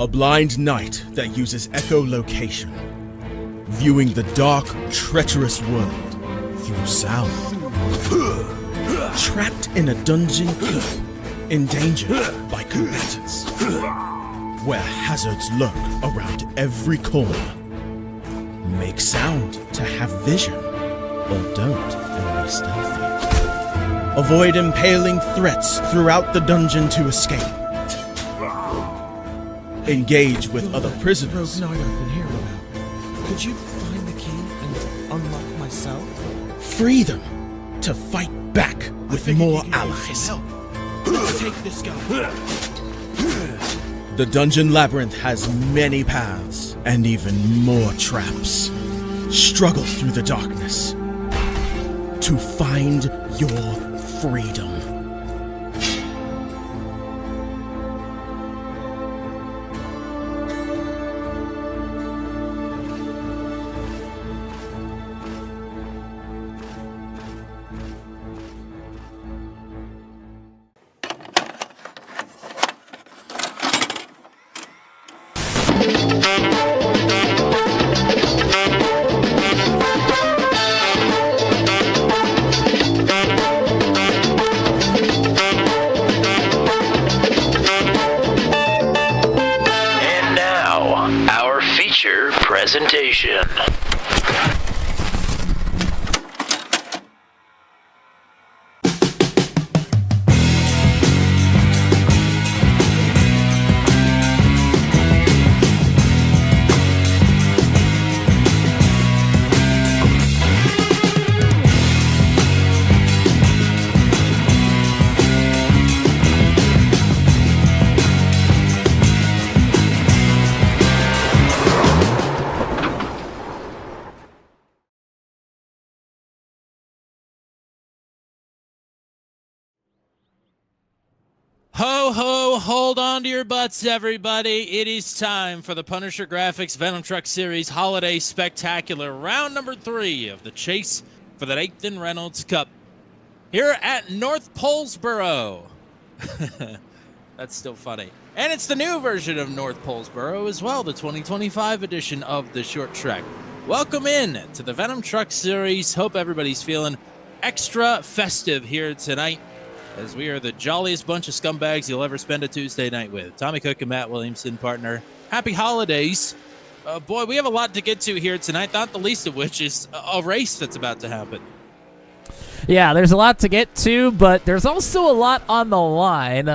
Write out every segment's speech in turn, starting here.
A blind knight that uses echolocation, viewing the dark, treacherous world through sound. Trapped in a dungeon endangered by combatants, where hazards lurk around every corner. Make sound to have vision, or don't and be stealthy. Avoid impaling threats throughout the dungeon to escape. Engage with other prisoners. Rogue Knight I've been hearing about. Could you find the key and unlock my cell? Free them to fight back with more allies. Let's take this guy. The dungeon labyrinth has many paths and even more traps. Struggle through the darkness to find your freedom. Presentation. Ho, ho, hold on to your butts, everybody. It is time for the Punisher Graphics Venom Truck Series Holiday Spectacular, round number 3 of the chase for the Nathan Reynolds Cup here at North Polesboro. That's still funny. And it's the new version of North Polesboro as well, the 2025 edition of the short track. Welcome in to the Venom Truck Series. Hope everybody's feeling extra festive here tonight, as we are the jolliest bunch of scumbags you'll ever spend a Tuesday night with. Tommy Cook and Matt Williamson, partner. Happy holidays. Boy, we have a lot to get to here tonight, not the least of which is a race that's about to happen. Yeah, there's a lot to get to, but there's also a lot on the line.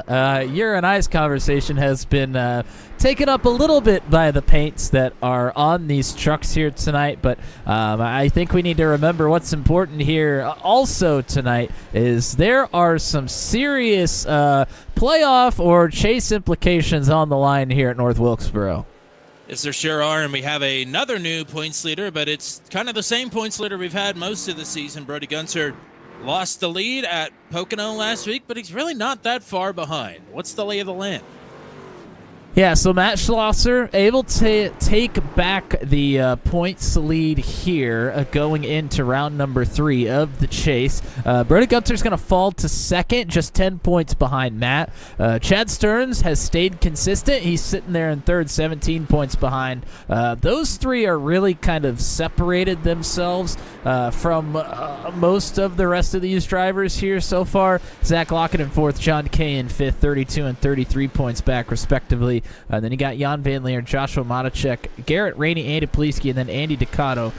Your and I's conversation has been taken up a little bit by the paints that are on these trucks here tonight, but I think we need to remember what's important here also tonight is there are some serious playoff or chase implications on the line here at North Wilkesboro. Yes, there sure are, and we have another new points leader, but it's kind of the same points leader we've had most of the season. Brody Gunter lost the lead at Pocono last week, but he's really not that far behind. What's the lay of the land? Yeah, so Matt Schlosser able to take back the points lead here going into round number 3 of the chase. Brody Gunter's going to fall to second, just 10 points behind Matt. Chad Stearns has stayed consistent. He's sitting there in third, 17 points behind. Those three are really kind of separated themselves from most of the rest of these drivers here so far. Zach Lockett in fourth, John Kay in fifth, 32 and 33 points back respectively. Then you got Jan Van Leer, Joshua Matacek, Garrett Rainey, Andy Poliski, and then Andy Ducato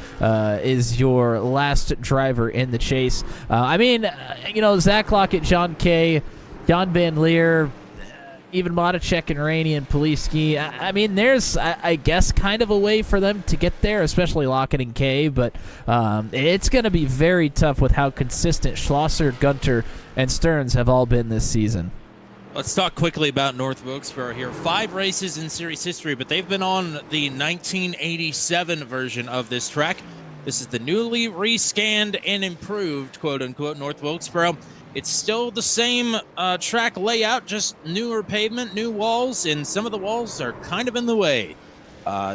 is your last driver in the chase. Zach Lockett, John Kay, Jan Van Leer, even Matacek and Rainey and Poliski. There's, I guess, kind of a way for them to get there, especially Lockett and Kay, but it's going to be very tough with how consistent Schlosser, Gunter, and Stearns have all been this season. Let's talk quickly about North Wilkesboro here. 5 races in series history, but they've been on the 1987 version of this track. This is the newly rescanned and improved, quote-unquote, North Wilkesboro. It's still the same track layout, just newer pavement, new walls, and some of the walls are kind of in the way.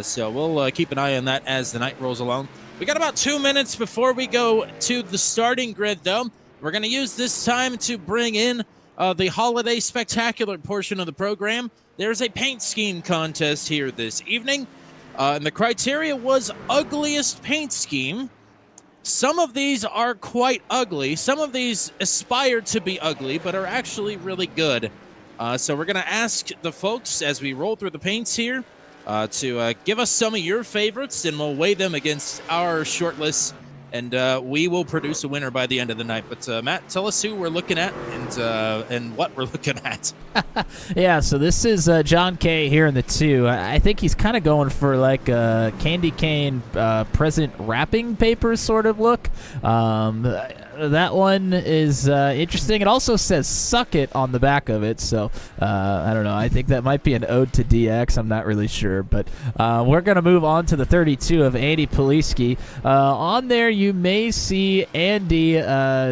So we'll keep an eye on that as the night rolls along. We got about 2 minutes before we go to the starting grid, though. We're going to use this time to bring in the holiday spectacular portion of the program, there's a paint scheme contest here this evening. And the criteria was ugliest paint scheme. Some of these are quite ugly. Some of these aspire to be ugly, but are actually really good. So we're going to ask the folks as we roll through the paints here to give us some of your favorites, and we'll weigh them against our shortlist, and we will produce a winner by the end of the night. But Matt, tell us who we're looking at and what we're looking at. Yeah, so this is John K. here in the 2. I think he's kind of going for like a candy cane present wrapping paper sort of look. That one is interesting. It also says "suck it" on the back of it, so I don't know. I think that might be an ode to DX. I'm not really sure, but we're going to move on to the 32 of Andy Poliski. On there, you may see Andy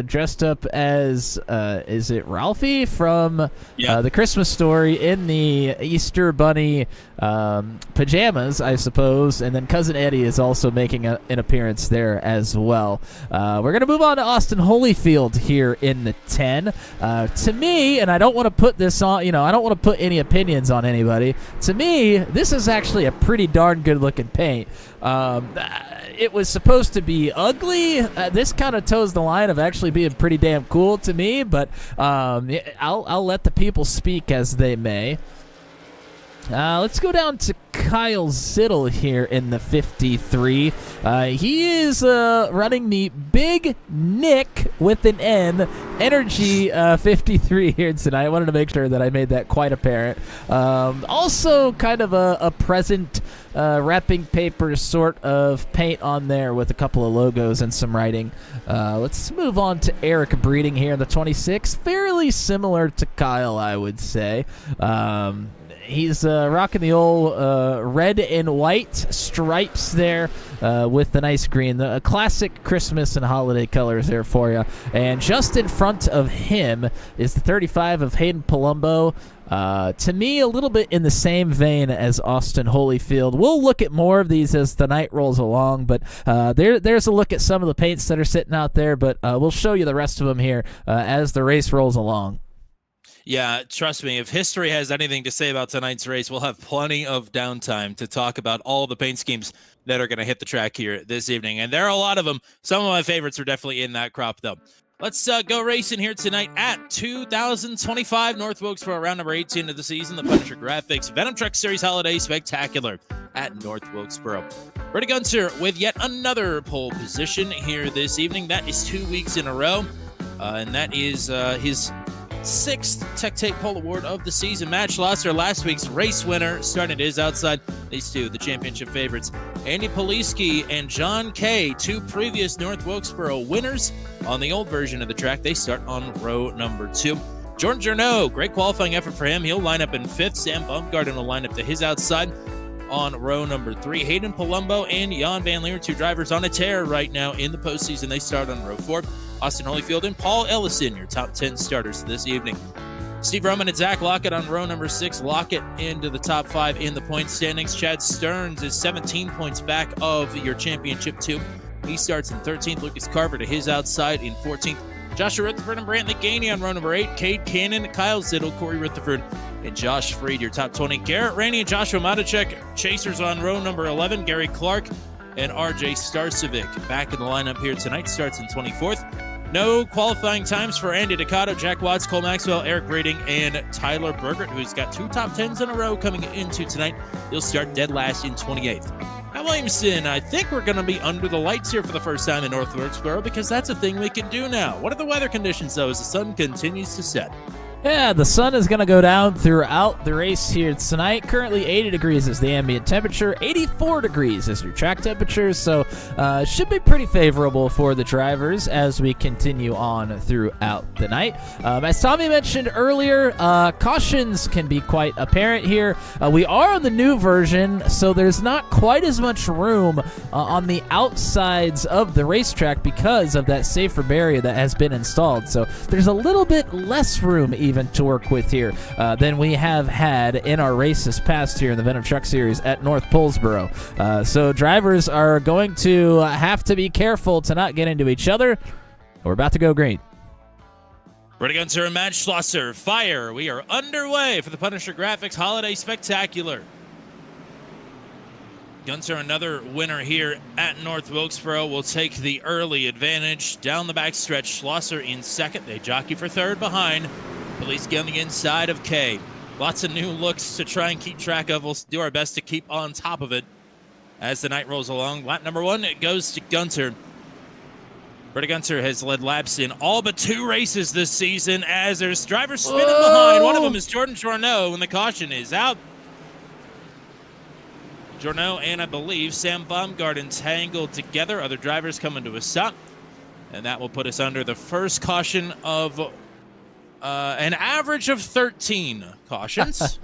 dressed up as, is it Ralphie from the Christmas Story in the Easter Bunny pajamas, I suppose, and then Cousin Eddie is also making an appearance there as well. We're going to move on to Austin Holyfield here in the 10. To me, and I don't want to put this on, I don't want to put any opinions on anybody. To me, this is actually a pretty darn good looking paint. It was supposed to be ugly. This kind of toes the line of actually being pretty damn cool to me, but I'll let the people speak as they may. Let's go down to Kyle Zittel here in the 53. He is running the Big Nick with an N Energy 53 here tonight. I wanted to make sure that I made that quite apparent. Also kind of a present wrapping paper sort of paint on there with a couple of logos and some writing. Let's move on to Eric Breeding here in the 26. Fairly similar to Kyle, I would say. He's rocking the old red and white stripes there with the nice green. The classic Christmas and holiday colors there for you. And just in front of him is the 35 of Hayden Palumbo. To me, a little bit in the same vein as Austin Holyfield. We'll look at more of these as the night rolls along, but there's a look at some of the paints that are sitting out there, but we'll show you the rest of them here as the race rolls along. Yeah, trust me, if history has anything to say about tonight's race, we'll have plenty of downtime to talk about all the paint schemes that are going to hit the track here this evening. And there are a lot of them. Some of my favorites are definitely in that crop, though. Let's go racing here tonight at 2025 North Wilkesboro, round number 18 of the season. The Punisher Graphics Venom Truck Series Holiday Spectacular at North Wilkesboro. Brady Gunter with yet another pole position here this evening. That is 2 weeks in a row, and that is his 6th Tech Tape Pole Award of the season. Matt Schlosser, last week's race winner, started his outside. These two, the championship favorites. Andy Poliski and John Kay, 2 previous North Wilkesboro winners on the old version of the track. They start on row number 2. Jordan Journeau, great qualifying effort for him. He'll line up in 5th. Sam Bumgarden will line up to his outside on row number 3. Hayden Palumbo and Jan Van Leer, 2 drivers on a tear right now in the postseason. They start on row 4. Austin Holyfield and Paul Ellison, your top 10 starters this evening. Steve Roman and Zach Lockett on row number 6. Lockett into the top 5 in the point standings. Chad Stearns is 17 points back of your championship 2. He starts in 13th. Lucas Carver to his outside in 14th. Joshua Rutherford and Brantley Gainey on row number 8. Cade Cannon, Kyle Zittel, Corey Rutherford, and Josh Freed, your top 20. Garrett Rainey and Joshua Matacek, chasers on row number 11. Gary Clark and RJ Starcevic back in the lineup here tonight. Starts in 24th. No qualifying times for Andy Ducato, Jack Watts, Cole Maxwell, Eric Grading, and Tyler Bergert, who's got 2 top 10s in a row coming into tonight. He'll start dead last in 28th. Now, Williamson, I think we're going to be under the lights here for the first time in North Wilkesboro because that's a thing we can do now. What are the weather conditions, though, as the sun continues to set? Yeah, the sun is going to go down throughout the race here tonight. Currently 80 degrees is the ambient temperature, 84 degrees is your track temperature, so should be pretty favorable for the drivers as we continue on throughout the night. As Tommy mentioned earlier, cautions can be quite apparent here. We are on the new version, so there's not quite as much room on the outsides of the racetrack because of that safer barrier that has been installed. So there's a little bit less room even to work with here than we have had in our races past here in the Venom Truck Series at North Poulsboro. So drivers are going to have to be careful to not get into each other. We're about to go green. Brady Gunter and Matt Schlosser, fire. We are underway for the Punisher Graphics Holiday Spectacular. Gunter, another winner here at North Wilkesboro, will take the early advantage. Down the back stretch, Schlosser in second. They jockey for third behind. Police on the inside of K. Lots of new looks to try and keep track of. We'll do our best to keep on top of it as the night rolls along. Lap number 1, it goes to Gunter. Brady Gunter has led laps in all but 2 races this season as there's drivers spinning behind. One of them is Jordan Journeau, and the caution is out. Journeau and I believe Sam Baumgarten tangled together. Other drivers coming to a stop. And that will put us under the first caution of an average of 13 cautions.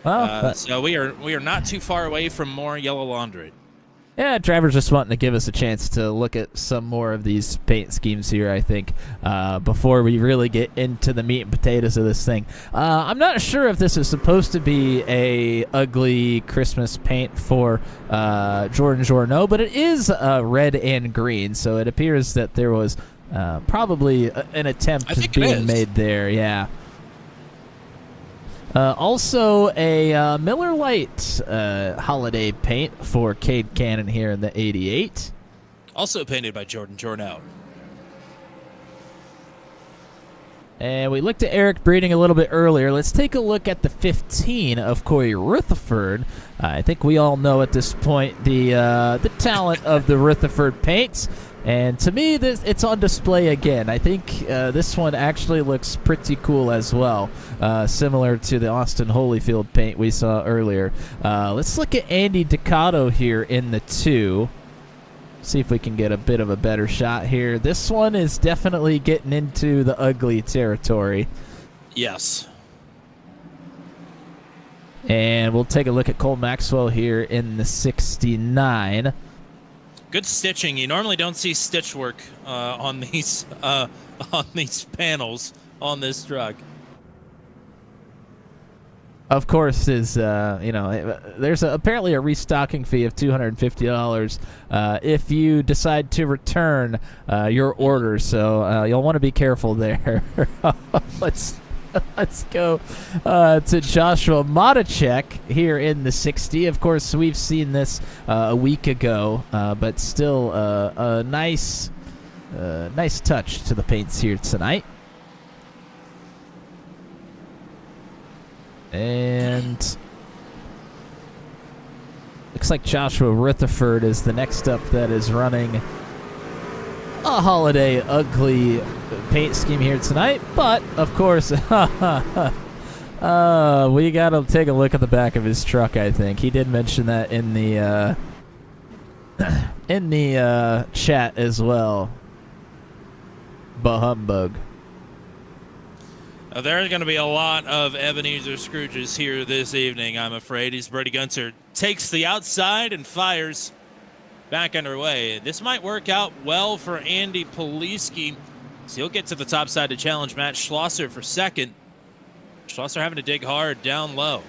Well, so we are not too far away from more yellow laundry. yeah, drivers just wanting to give us a chance to look at some more of these paint schemes here, I think, before we really get into the meat and potatoes of this thing. I'm not sure if this is supposed to be a ugly Christmas paint for Jordan Journeau, but it is red and green, so it appears that there was probably an attempt being made there, yeah. Also, a Miller Lite holiday paint for Cade Cannon here in the 88. Also painted by Jordan Journeau. And we looked at Eric Breeding a little bit earlier. Let's take a look at the 15 of Corey Rutherford. I think we all know at this point the talent of the Rutherford paints. And to me, it's on display again. I think this one actually looks pretty cool as well, similar to the Austin Holyfield paint we saw earlier. Let's look at Andy Ducato here in the 2. See if we can get a bit of a better shot here. This one is definitely getting into the ugly territory. Yes. And we'll take a look at Cole Maxwell here in the 69. Good stitching. You normally don't see stitch work on these panels on this truck. Of course, there's apparently a restocking fee of $250 if you decide to return your order. So you'll want to be careful there. Let's go to Joshua Motacek here in the 60. Of course, we've seen this a week ago, but still a nice touch to the paints here tonight. And looks like Joshua Rutherford is the next up that is running a holiday ugly paint scheme here tonight. But, of course, we got to take a look at the back of his truck, I think. He did mention that in the chat as well. Bah humbug. There are going to be a lot of Ebenezer Scrooges here this evening, I'm afraid. As Brady Gunter takes the outside and fires back underway. This might work out well for Andy Poliski. So he'll get to the top side to challenge Matt Schlosser for second. Schlosser having to dig hard down low.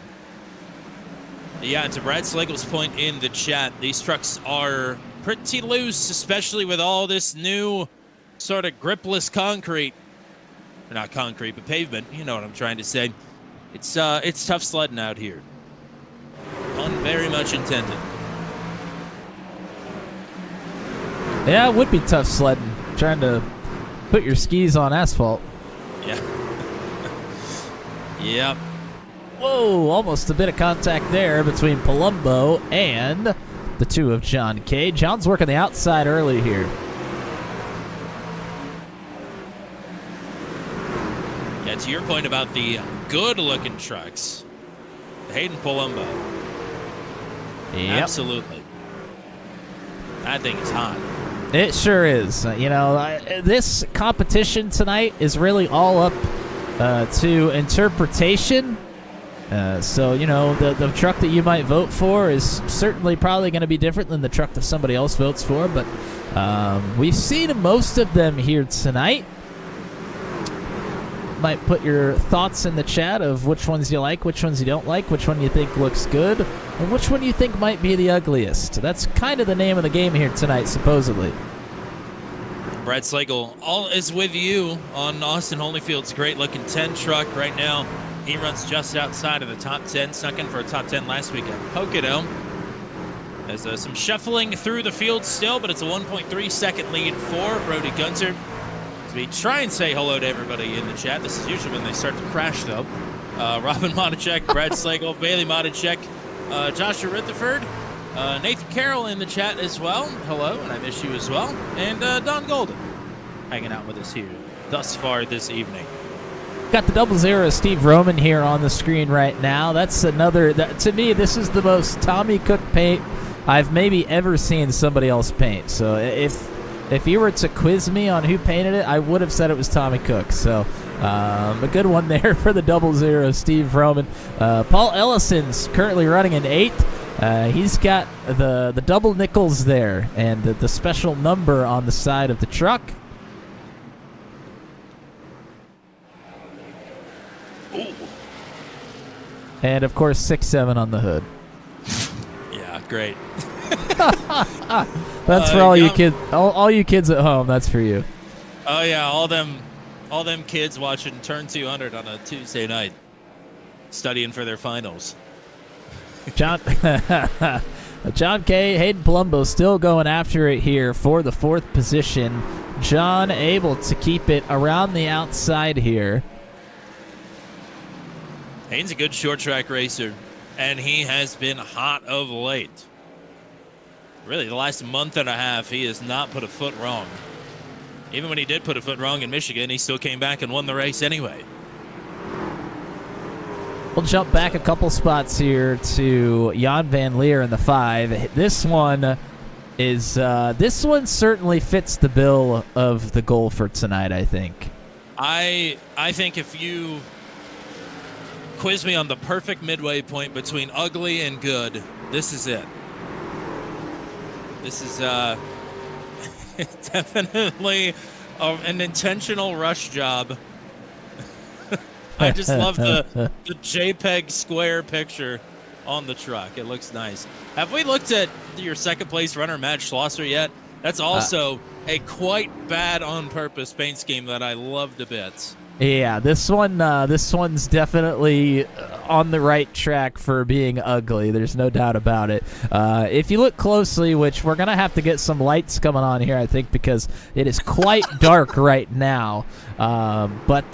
Yeah, and to Brad Slagel's point in the chat, these trucks are pretty loose, especially with all this new sort of gripless concrete. Or not concrete, but pavement. You know what I'm trying to say. It's tough sledding out here. Pun very much intended. Yeah, it would be tough sledding, trying to put your skis on asphalt. Yeah. Yep. Whoa, almost a bit of contact there between Palumbo and the 2 of John K. John's working the outside early here. Yeah, to your point about the good-looking trucks, Hayden Palumbo. Yep. Absolutely. That thing is hot. It sure is. This competition tonight is really all up to interpretation. So, the truck that you might vote for is certainly probably going to be different than the truck that somebody else votes for. But we've seen most of them here tonight. Might put your thoughts in the chat of which ones you like, which ones you don't like, which one you think looks good, and which one you think might be the ugliest. That's kind of the name of the game here tonight, supposedly. Brad Slagle, all is with you on Austin Holyfield's great-looking 10 truck right now. He runs just outside of the top 10, snuck in for a top 10 last week at Pocono. There's some shuffling through the field still, but it's a 1.3-second lead for Brody Gunter. As we try and say hello to everybody in the chat. This is usually when they start to crash, though. Robin Monachek, Brad Slagle, Bailey Monachek, Joshua Rutherford, Nathan Carroll in the chat as well. Hello, and I miss you as well. And Don Golden hanging out with us here thus far this evening. Got the 00 Steve Roman here on the screen right now. That's another, to me, this is the most Tommy Cook paint I've maybe ever seen somebody else paint. So if you were to quiz me on who painted it, I would have said it was Tommy Cook. So a good one there for the 00 Steve Roman. Paul Ellison's currently running in 8th. He's got the double nickels there and the special number on the side of the truck. Ooh. And of course 6-7 on the hood. Yeah, great. That's for all you kids, all you kids at home. That's for you. Oh yeah, all them kids watching Turn 200 on a Tuesday night, studying for their finals. John K. Hayden Palumbo still going after it here for the 4th position. John able to keep it around the outside here. Hayden's a good short track racer, and he has been hot of late. Really, the last month and a half, he has not put a foot wrong. Even when he did put a foot wrong in Michigan, he still came back and won the race anyway. We'll jump back a couple spots here to Jan Van Leer in the 5. This one certainly fits the bill of the goal for tonight, I think. I think if you quiz me on the perfect midway point between ugly and good, this is it. This is definitely an intentional rush job. I just love the JPEG square picture on the truck. It looks nice. Have we looked at your second place runner, Matt Schlosser, yet? That's also a quite bad on purpose paint scheme that I love to bits. Yeah, this one's definitely on the right track for being ugly. There's no doubt about it. If you look closely, which we're going to have to get some lights coming on here, I think, because it is quite dark right now. But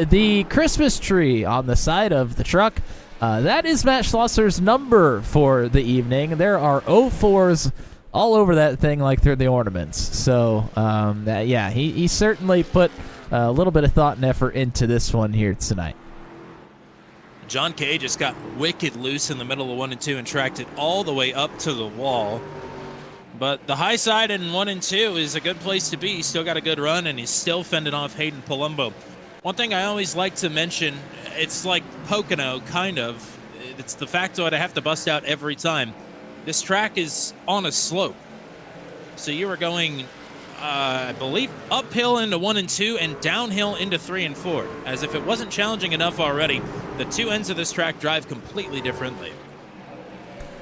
the Christmas tree on the side of the truck, that is Matt Schlosser's number for the evening. There are 04s all over that thing like they're the ornaments. So, yeah, he certainly put a little bit of thought and effort into this one here tonight. John Kay just got wicked loose in the middle of 1 and 2 and tracked it all the way up to the wall. But the high side in 1 and 2 is a good place to be. He's still got a good run, and he's still fending off Hayden Palumbo. One thing I always like to mention, it's like Pocono, kind of. It's the factoid I have to bust out every time. This track is on a slope. So you are going, I believe, uphill into 1 and 2 and downhill into 3 and 4. As if it wasn't challenging enough already, the two ends of this track drive completely differently.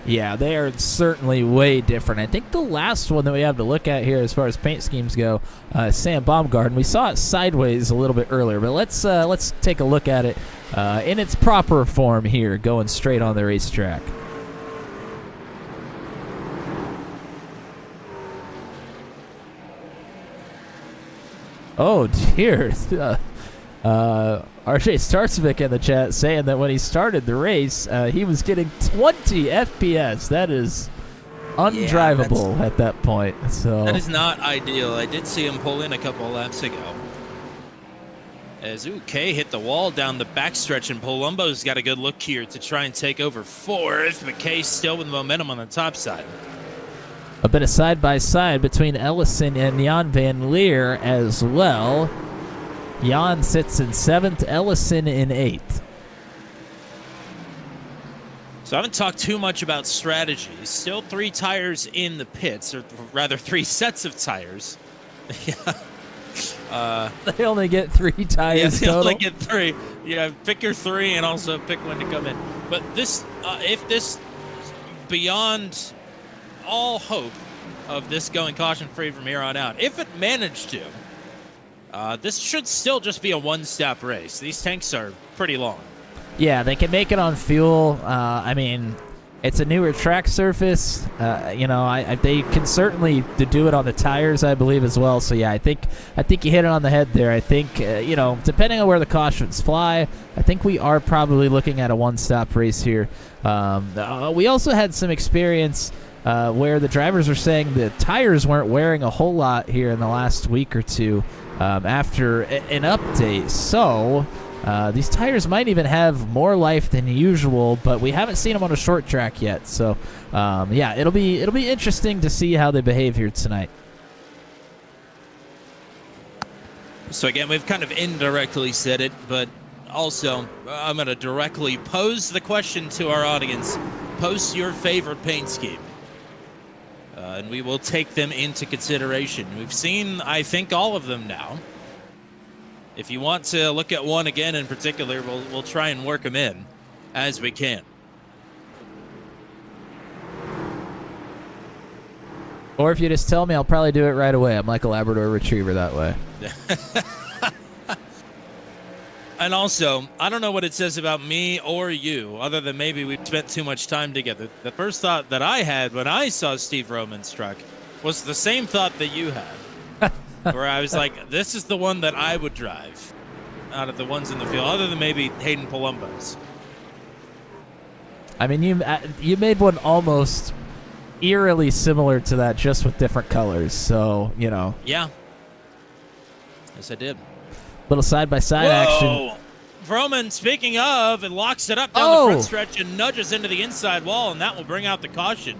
Yeah, they are certainly way different. I think the last one that we have to look at here as far as paint schemes go, Sam Baumgarten. We saw it sideways a little bit earlier, but let's take a look at it in its proper form here, going straight on the racetrack. Oh, dear. RJ Startsvik in the chat saying that when he started the race, he was getting 20 FPS. That is undrivable at that point. So that is not ideal. I did see him pull in a couple of laps ago. As Kay hit the wall down the backstretch, and Palumbo's got a good look here to try and take over 4th, but Kay still with momentum on the top side. A bit of side-by-side between Ellison and Jan Van Leer as well. Jan sits in 7th, Ellison in 8th. So I haven't talked too much about strategy. Still 3 tires in the pits, or rather 3 sets of tires. They only get 3 tires total. They only get 3. Yeah, pick your 3 and also pick when to come in. But this, if this, beyond all hope, of this going caution-free from here on out. If it managed to, this should still just be a one-stop race. These tanks are pretty long. Yeah, they can make it on fuel. I mean, it's a newer track surface. They can certainly do it on the tires, I believe, as well. So yeah, I think you hit it on the head there. I think depending on where the cautions fly, I think we are probably looking at a one-stop race here. We also had some experience where the drivers were saying the tires weren't wearing a whole lot here in the last week or two after an update. So these tires might even have more life than usual, but we haven't seen them on a short track yet. So, yeah, it'll be interesting to see how they behave here tonight. So again, we've kind of indirectly said it, but also I'm going to directly pose the question to our audience. Post your favorite paint scheme, and we will take them into consideration. We've seen, I think, all of them now. If you want to look at one again in particular, we'll try and work them in as we can. Or if you just tell me, I'll probably do it right away. I'm like a Labrador Retriever that way. And also, I don't know what it says about me or you, other than maybe we've spent too much time together. The first thought that I had when I saw Steve Roman's truck was the same thought that you had. Where I was like, this is the one that I would drive out of the ones in the field, other than maybe Hayden Palumbo's. I mean, you made one almost eerily similar to that, just with different colors. So, Yeah. Yes, I did. Little side-by-side action. Vroman, speaking of, it locks it up down the front stretch and nudges into the inside wall, and that will bring out the caution.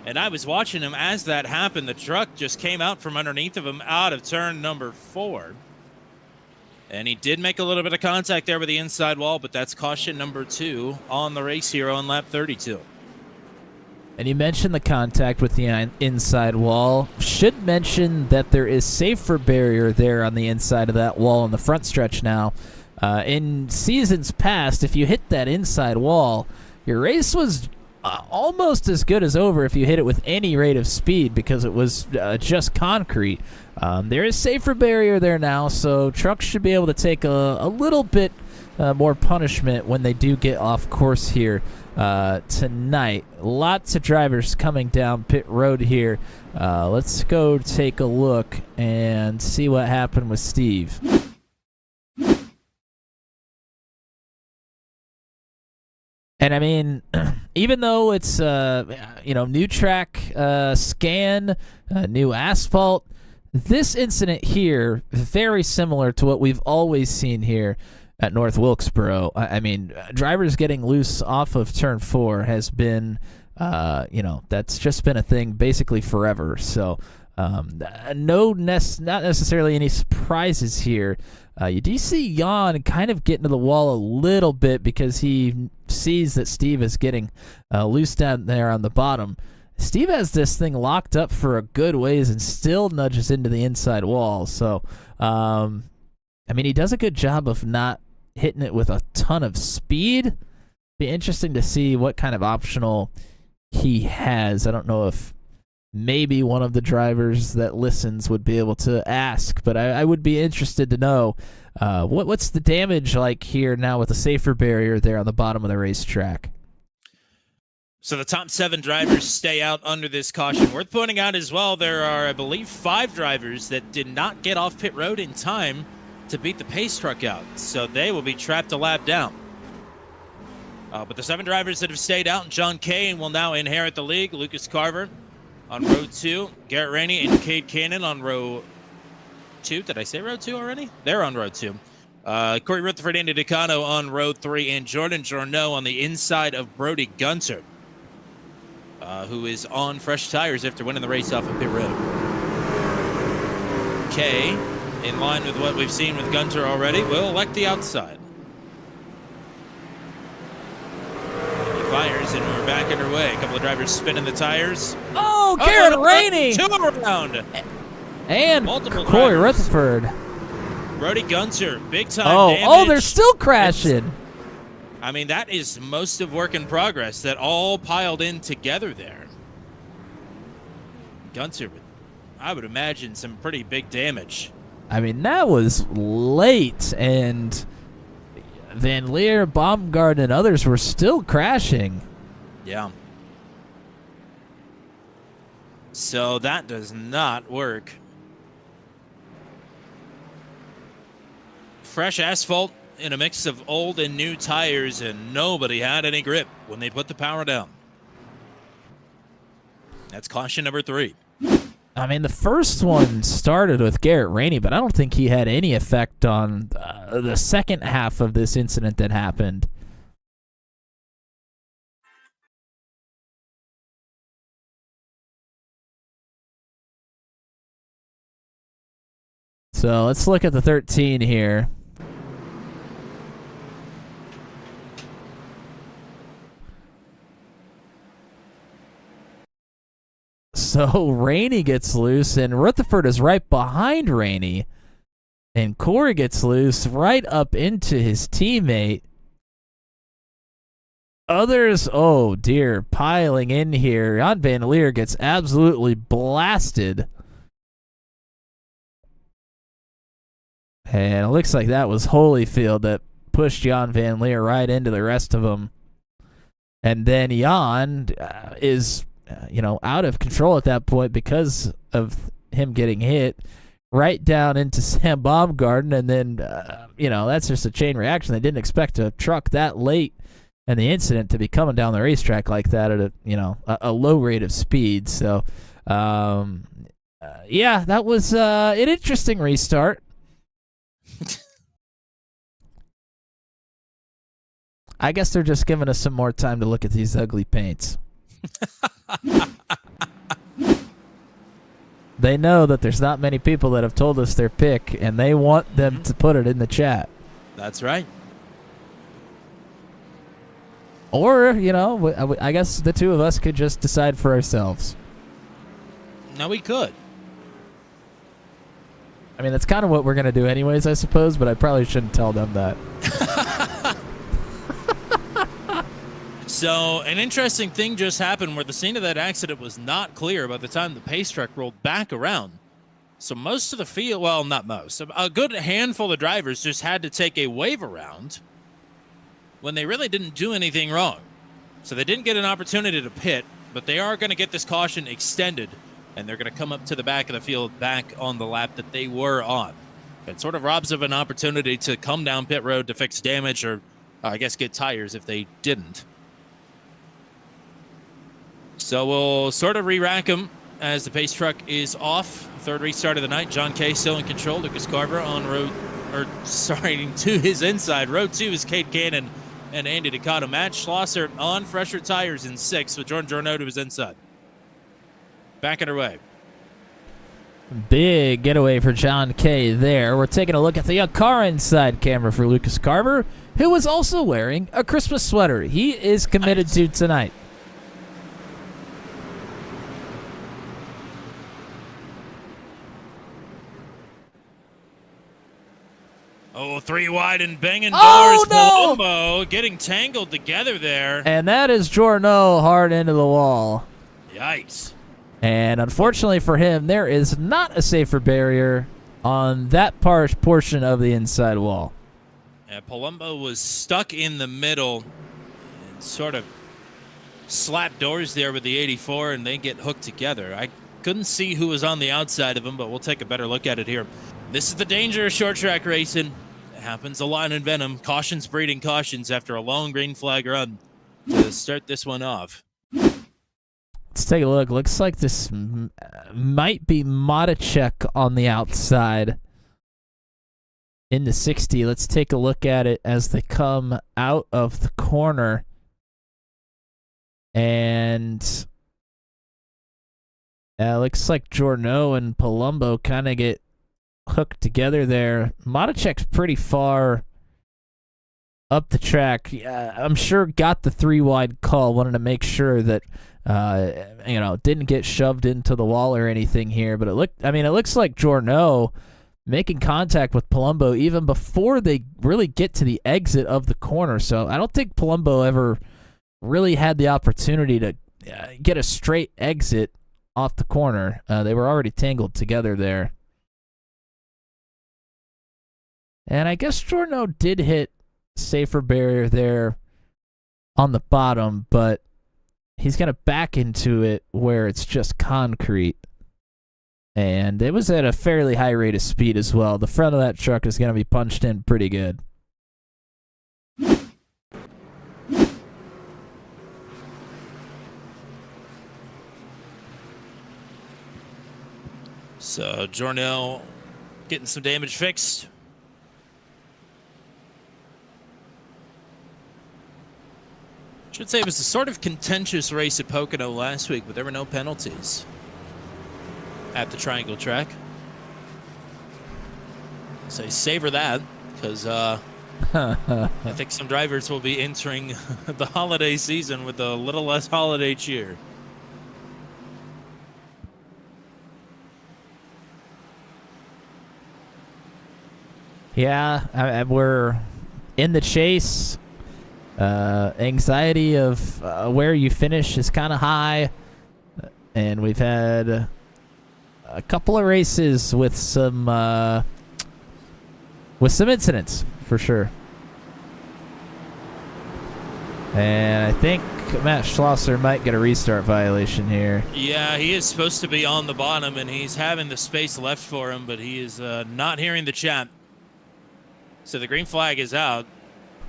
And I was watching him as that happened. The truck just came out from underneath of him out of turn number 4. And he did make a little bit of contact there with the inside wall, but that's caution number 2 on the race here on lap 32. And you mentioned the contact with the inside wall. Should mention that there is safer barrier there on the inside of that wall on the front stretch now. In seasons past, if you hit that inside wall, your race was almost as good as over if you hit it with any rate of speed, because it was just concrete. There is safer barrier there now, so trucks should be able to take a little bit more punishment when they do get off course here tonight. Lots of drivers coming down pit road here. Let's go take a look and see what happened with Steve. And I mean, even though it's new track scan, new asphalt, this incident here very similar to what we've always seen here at North Wilkesboro. I mean, drivers getting loose off of turn 4 has been, that's just been a thing basically forever. So, not necessarily any surprises here. You do see Jan kind of getting to the wall a little bit because he sees that Steve is getting loose down there on the bottom. Steve has this thing locked up for a good ways and still nudges into the inside wall. So, he does a good job of not hitting it with a ton of speed. Be interesting to see what kind of optional he has. I don't know if maybe one of the drivers that listens would be able to ask, but I would be interested to know what's the damage like here now with a safer barrier there on the bottom of the racetrack. So the top 7 drivers stay out under this caution. Worth pointing out as well, there are, I believe, 5 drivers that did not get off pit road in time to beat the pace truck out, so they will be trapped a lap down. But the 7 drivers that have stayed out, John Kane will now inherit the league. Lucas Carver on row 2, Garrett Rainey and Cade Cannon on row 2. Did I say row 2 already? They're on row 2. Corey Rutherford, Andy DeCano on row 3, and Jordan Journeau on the inside of Brody Gunter, who is on fresh tires after winning the race off of pit road. Kay, in line with what we've seen with Gunter already, will elect the outside. He fires, and we're back underway. A couple of drivers spinning the tires. Oh, Garrett Rainey! 2 around. And Multiple Corey drivers. Rutherford. Brody Gunter, big time damage. Oh, they're still crashing. That is most of work in progress that all piled in together there. Gunter, but I would imagine some pretty big damage. I mean, that was late, and Van Leer, Baumgarten, and others were still crashing. Yeah. So that does not work. Fresh asphalt in a mix of old and new tires, and nobody had any grip when they put the power down. That's caution number 3. I mean, the first one started with Garrett Rainey, but I don't think he had any effect on the second half of this incident that happened. So let's look at the 13 here. So Rainey gets loose, and Rutherford is right behind Rainey. And Corey gets loose right up into his teammate. Others, oh dear, piling in here. Jan Van Leer gets absolutely blasted. And it looks like that was Holyfield that pushed Jan Van Leer right into the rest of them. And then Jan is, out of control at that point because of him getting hit right down into Sam Baumgarten. And then, that's just a chain reaction. They didn't expect a truck that late in the incident to be coming down the racetrack like that at a low rate of speed. So, that was an interesting restart. I guess they're just giving us some more time to look at these ugly paints. They know that there's not many people that have told us their pick, and they want them to put it in the chat. That's right. Or, I guess the two of us could just decide for ourselves. No, we could. I mean, that's kind of what we're going to do anyways, I suppose, but I probably shouldn't tell them that. So, an interesting thing just happened where the scene of that accident was not clear by the time the pace truck rolled back around. So most of the field, well, not most, a good handful of drivers just had to take a wave around when they really didn't do anything wrong. So they didn't get an opportunity to pit, but they are going to get this caution extended, and they're going to come up to the back of the field back on the lap that they were on. It sort of robs of an opportunity to come down pit road to fix damage or, I guess, get tires if they didn't. So we'll sort of re-rack them as the pace truck is off. Third restart of the night. John Kay still in control. Lucas Carver on to his inside. Road 2 is Kate Cannon and Andy Ducato. Matt Schlosser on fresher tires in 6th with Jordan Jorno to his inside. Back underway. Big getaway for John Kay there. We're taking a look at the car inside camera for Lucas Carver, who was also wearing a Christmas sweater. He is committed to tonight. Oh, 3 wide and banging Oh, doors. no! Palumbo getting tangled together there. And that is Jorno hard into the wall. Yikes. And unfortunately for him, there is not a safer barrier on that portion of the inside wall. Yeah, Palumbo was stuck in the middle and sort of slapped doors there with the 84, and they get hooked together. I couldn't see who was on the outside of him, but we'll take a better look at it here. This is the danger of short track racing. It happens a lot in Venom. Cautions breeding cautions after a long green flag run to start this one off. Let's take a look. Looks like this might be Matichek on the outside in the 60. Let's take a look at it as they come out of the corner. And looks like Jorno and Palumbo kind of get hooked together there. Matichek's pretty far up the track. I'm sure got the 3 wide call. Wanted to make sure that didn't get shoved into the wall or anything here. But it looks like Jorno making contact with Palumbo even before they really get to the exit of the corner. So I don't think Palumbo ever really had the opportunity to get a straight exit off the corner. They were already tangled together there. And I guess Jorno did hit safer barrier there on the bottom, but he's going to back into it where it's just concrete. And it was at a fairly high rate of speed as well. The front of that truck is going to be punched in pretty good. So Jorno getting some damage fixed. Should say it was a sort of contentious race at Pocono last week, but there were no penalties at the Triangle track. So savor that, because I think some drivers will be entering the holiday season with a little less holiday cheer. Yeah, we're in the chase. Anxiety of where you finish is kind of high, and we've had a couple of races with some incidents for sure. And I think Matt Schlosser might get a restart violation here. Yeah, he is supposed to be on the bottom, and he's having the space left for him, but he is not hearing the chat. So the green flag is out.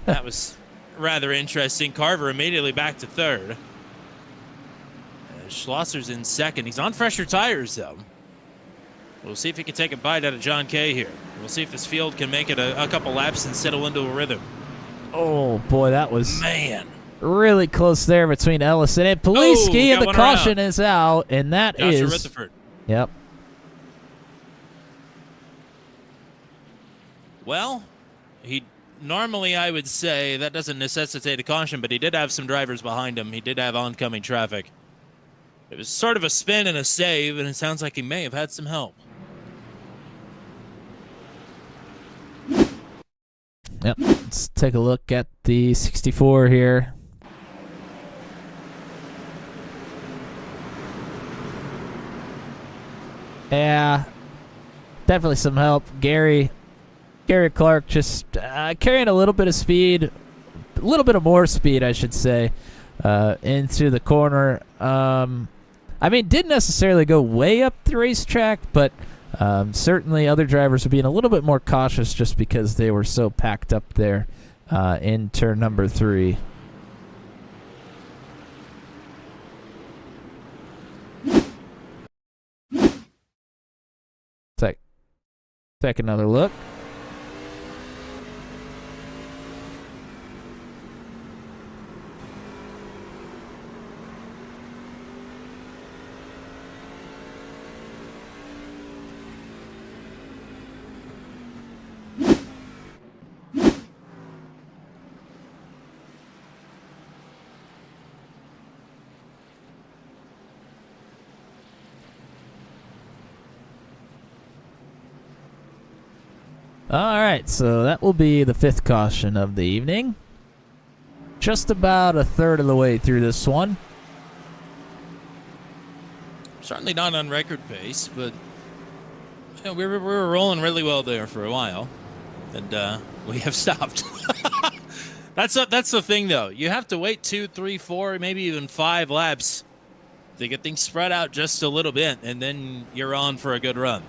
That was rather interesting. Carver immediately back to third. Schlosser's in second. He's on fresher tires, though. We'll see if he can take a bite out of John Kay here. We'll see if this field can make it a couple laps and settle into a rhythm. Oh, boy, that was Man. really close there between Ellison and Poliski, and the caution is out, and that Joshua is... Rutherford. Yep. Well, normally I would say that doesn't necessitate a caution, but he did have some drivers behind him. He did have oncoming traffic. It was sort of a spin and a save, and it sounds like he may have had some help. Yep. Let's take a look at the 64 here. Yeah, definitely some help. Gary Clark just carrying a little bit of speed, a little bit of more speed, I should say, into the corner. I mean, didn't necessarily go way up the racetrack, but certainly other drivers were being a little bit more cautious just because they were so packed up there in turn number 3. Take another look. All right, so that will be the 5th caution of the evening. Just about a third of the way through this one. Certainly not on record pace, but you know, we were rolling really well there for a while, and we have stopped. That's the thing, though. You have to wait 2, 3, 4, maybe even 5 laps to get things spread out just a little bit, and then you're on for a good run.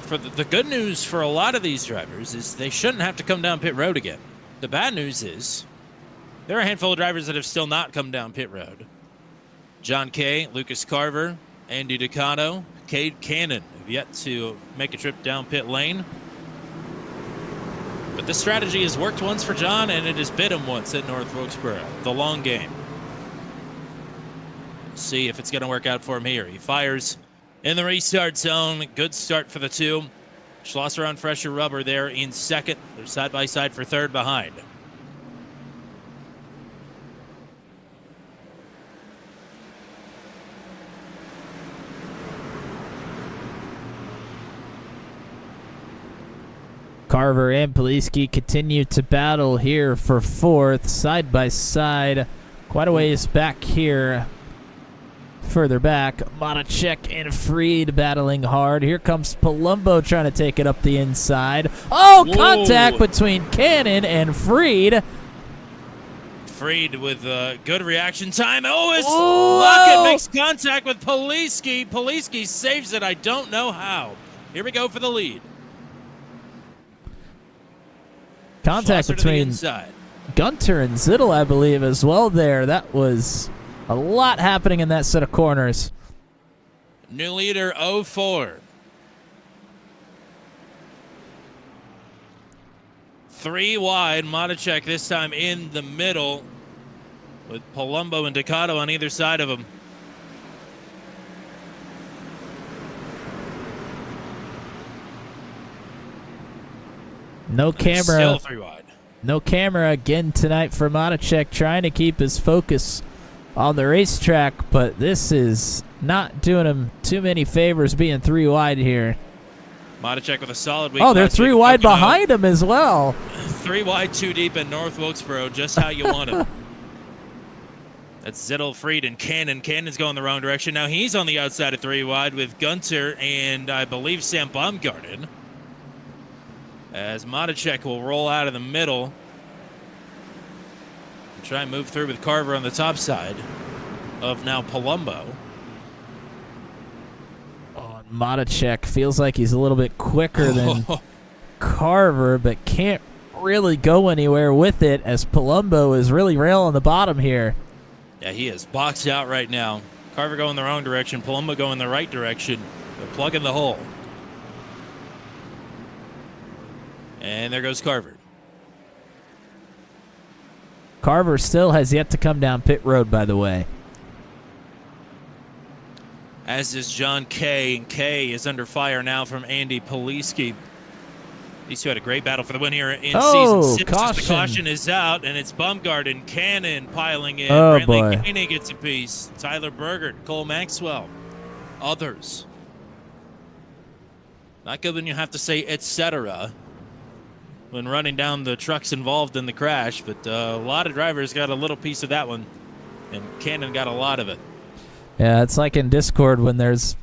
For the good news for a lot of these drivers is they shouldn't have to come down pit road again. The bad news is there are a handful of drivers that have still not come down pit road. John Kay, Lucas Carver, Andy Ducato, Cade Cannon have yet to make a trip down pit lane. But this strategy has worked once for John, and it has bit him once at North Wilkesboro. The long game. We'll see if it's going to work out for him here. He fires in the restart zone. Good start for the 2. Schlosser on fresher rubber there in second. They're side by side for third behind. Carver and Poliski continue to battle here for 4th, side by side. Quite a ways back here Further back, Monacek and Freed battling hard. Here comes Palumbo trying to take it up the inside. Oh, Whoa. contact between Cannon and Freed. Freed with good reaction time. Oh, his Whoa. Lockett makes contact with Poliski. Poliski saves it. I don't know how. Here we go for the lead. Contact Schlosser to the between inside. Gunter and Zittel, I believe, as well there. That was a lot happening in that set of corners. New leader 04. 3 wide. Monacek this time in the middle with Palumbo and Ducato on either side of him. No camera. Still 3 wide. No camera again tonight for Monacek, trying to keep his focus on the racetrack, but this is not doing him too many favors being 3 wide here. Monacek with a solid week. Oh, they're last 3 week. wide Pocono. behind him as well. 3 wide, 2 deep in North Wilkesboro, just how you want him. That's Zittel, Freed, and Cannon. Cannon's going the wrong direction. Now he's on the outside of 3 wide with Gunter and I believe Sam Baumgarten. As Monacek will roll out of the middle. And try and move through with Carver on the top side of now Palumbo. Oh, Monacek feels like he's a little bit quicker than Carver, but can't really go anywhere with it as Palumbo is really railing the bottom here. Yeah, he is boxed out right now. Carver going the wrong direction, Palumbo going the right direction. They're plugging the hole. And there goes Carver. Carver still has yet to come down pit road, by the way. As is John Kay, and Kay is under fire now from Andy Poliski. These two had a great battle for the win here in season 6. Caution. The caution is out, and it's Baumgarten, Cannon piling in. Oh, Brantley boy. Gainey gets a piece. Tyler Bergert, Cole Maxwell, others. Not good when you have to say etc. when running down the trucks involved in the crash, but a lot of drivers got a little piece of that one, and Cannon got a lot of it. Yeah, it's like in Discord when there's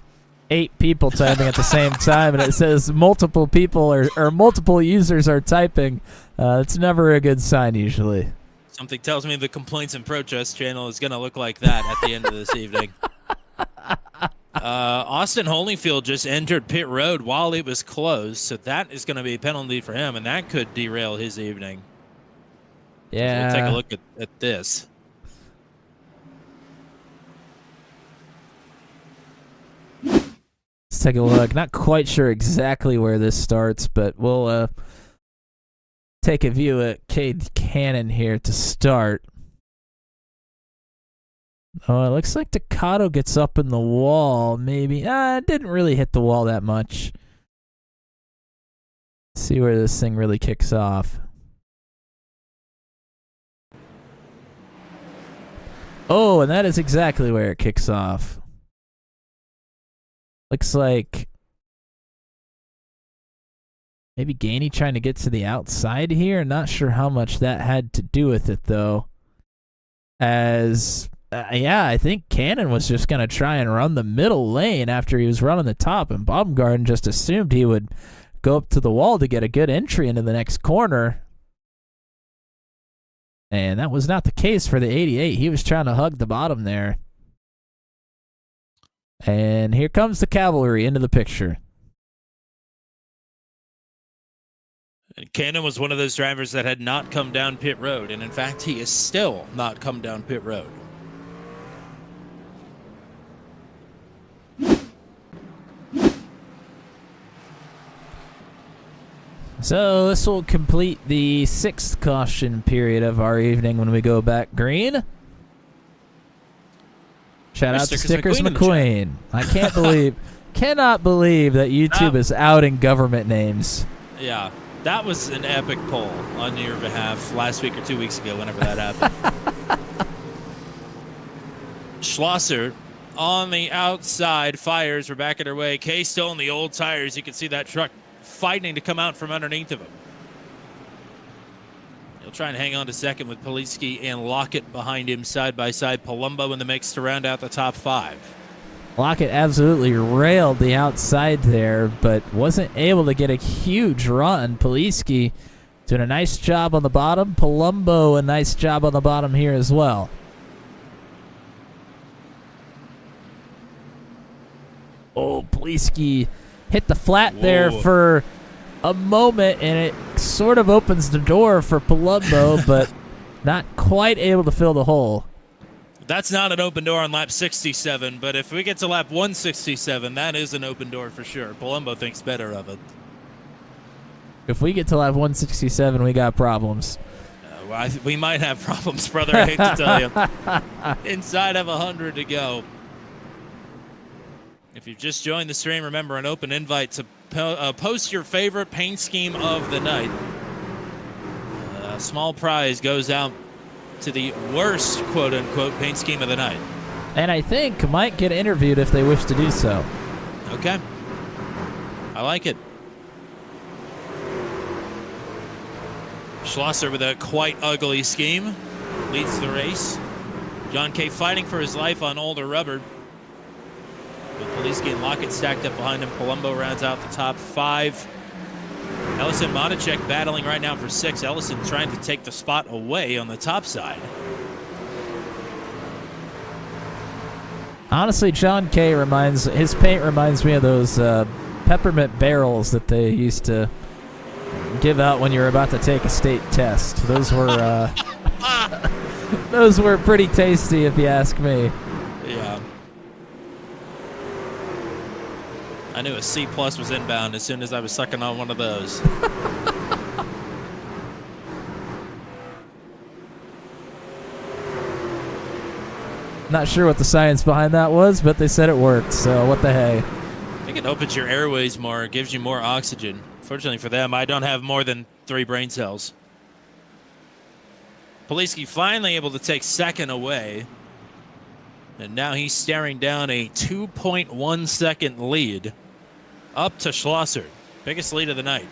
8 people typing at the same time and it says multiple people or multiple users are typing. It's never a good sign usually. Something tells me the complaints and protest channel is going to look like that at the end of this evening. Austin Holyfield just entered pit road while it was closed, so that is going to be a penalty for him, and that could derail his evening. Yeah. So we'll take a look at this. Let's take a look. Not quite sure exactly where this starts, but we'll take a view at Cade Cannon here to start. Oh, it looks like Ducato gets up in the wall, maybe. It didn't really hit the wall that much. Let's see where this thing really kicks off. Oh, and that is exactly where it kicks off. Looks like maybe Gainey trying to get to the outside here. Not sure how much that had to do with it, though. As, yeah, I think Cannon was just going to try and run the middle lane after he was running the top, and Baumgarten just assumed he would go up to the wall to get a good entry into the next corner. And that was not the case for the 88. He was trying to hug the bottom there. And here comes the cavalry into the picture. And Cannon was one of those drivers that had not come down pit road, and in fact, he is still not come down pit road. So this will complete the 6th caution period of our evening when we go back green. Shout out to Stickers McQueen. I cannot believe that YouTube is outing government names. Yeah, that was an epic poll on your behalf last week or 2 weeks ago, whenever that happened. Schlosser on the outside, fires. We're back at our way. Kay still on the old tires. You can see that truck fighting to come out from underneath of him. He'll try and hang on to second with Poliski and Lockett behind him side by side. Palumbo in the mix to round out the top 5. Lockett absolutely railed the outside there, but wasn't able to get a huge run. Poliski doing a nice job on the bottom. Palumbo a nice job on the bottom here as well. Oh, Poliski hit the flat there for a moment, and it sort of opens the door for Palumbo, but not quite able to fill the hole. That's not an open door on lap 67, but if we get to lap 167, that is an open door for sure. Palumbo thinks better of it. If we get to lap 167, we got problems. We might have problems, brother. I hate to tell you. Inside of 100 to go. If you've just joined the stream, remember an open invite to post your favorite paint scheme of the night. A small prize goes out to the worst, quote-unquote, paint scheme of the night. And I think might get interviewed if they wish to do so. Okay. I like it. Schlosser with a quite ugly scheme leads the race. John K. fighting for his life on older rubber. With Poliski and Lockett stacked up behind him, Palumbo rounds out the top 5. Ellison Monacek battling right now for 6. Ellison trying to take the spot away on the top side. Honestly, John K. his paint reminds me of those peppermint barrels that they used to give out when you were about to take a state test. Those were those were pretty tasty, if you ask me. Yeah. I knew a C+ was inbound as soon as I was sucking on one of those. Not sure what the science behind that was, but they said it worked, so what the hey. I think it opens your airways more, gives you more oxygen. Fortunately for them, I don't have more than 3 brain cells. Poliski finally able to take second away. And now he's staring down a 2.1 second lead up to Schlosser. Biggest lead of the night.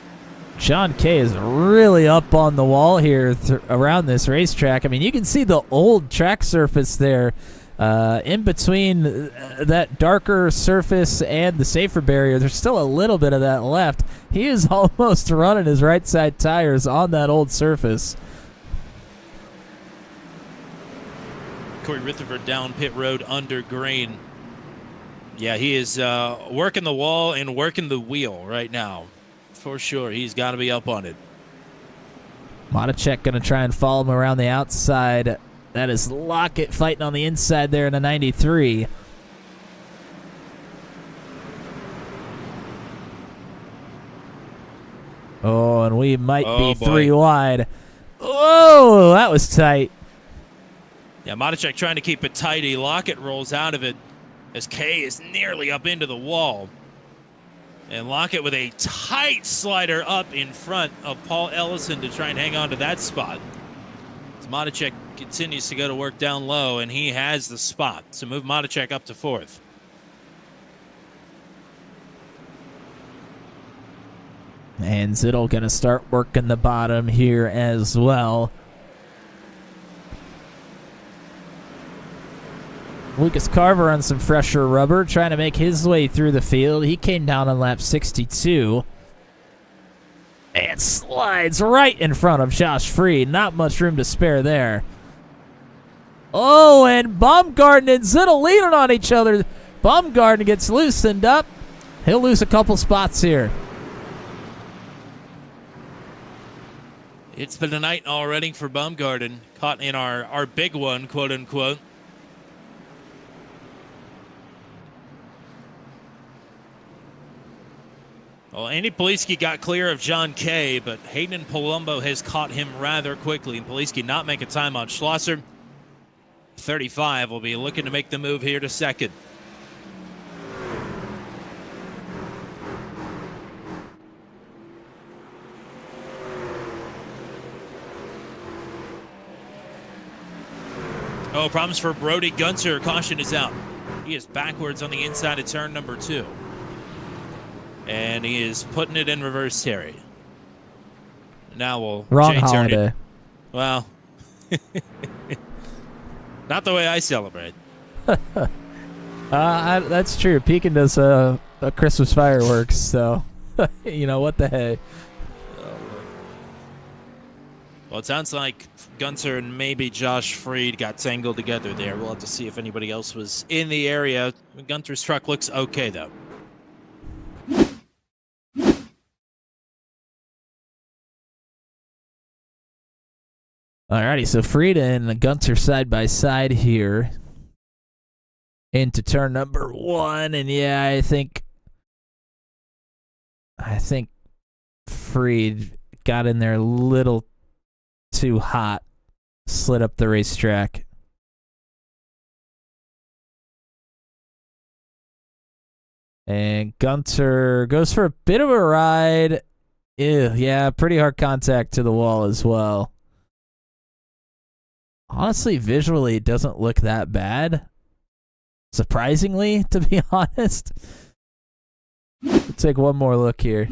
John K. is really up on the wall here around this racetrack. I mean, you can see the old track surface there in between that darker surface and the safer barrier. There's still a little bit of that left. He is almost running his right side tires on that old surface. Corey Rutherford down pit road under green. Yeah, he is working the wall and working the wheel right now. For sure, he's got to be up on it. Monacek going to try and follow him around the outside. That is Lockett fighting on the inside there in a 93. Oh, and we might be 3 wide. Oh, that was tight. Yeah, Monacek trying to keep it tidy. Lockett rolls out of it as K is nearly up into the wall. And Lockett with a tight slider up in front of Paul Ellison to try and hang on to that spot. As Monacek continues to go to work down low, and he has the spot. So move Monacek up to 4th. And Zittel going to start working the bottom here as well. Lucas Carver on some fresher rubber, trying to make his way through the field. He came down on lap 62. And slides right in front of Josh Freed. Not much room to spare there. Oh, and Baumgarten and Zittel leaning on each other. Baumgarten gets loosened up. He'll lose a couple spots here. It's been a night already for Baumgarten. Caught in our big one, quote unquote. Well, Andy Poliski got clear of John K., but Hayden Palumbo has caught him rather quickly. And Poliski not making time on Schlosser. 35 will be looking to make the move here to second. Oh, problems for Brody Gunter. Caution is out. He is backwards on the inside of turn number 2. And he is putting it in reverse, Terry. Now we'll Wrong change holiday. Well, not the way I celebrate. That's true. Pekin does a Christmas fireworks, so you know what the hey. Well, it sounds like Gunter and maybe Josh Freed got tangled together there. We'll have to see if anybody else was in the area. Gunter's truck looks okay, though. Alrighty, so Freed and Gunter side by side here into turn number 1, and yeah, I think Freed got in there a little too hot, slid up the racetrack. And Gunter goes for a bit of a ride. Ew, yeah, pretty hard contact to the wall as well. Honestly, visually, it doesn't look that bad. Surprisingly, to be honest. Let's take one more look here.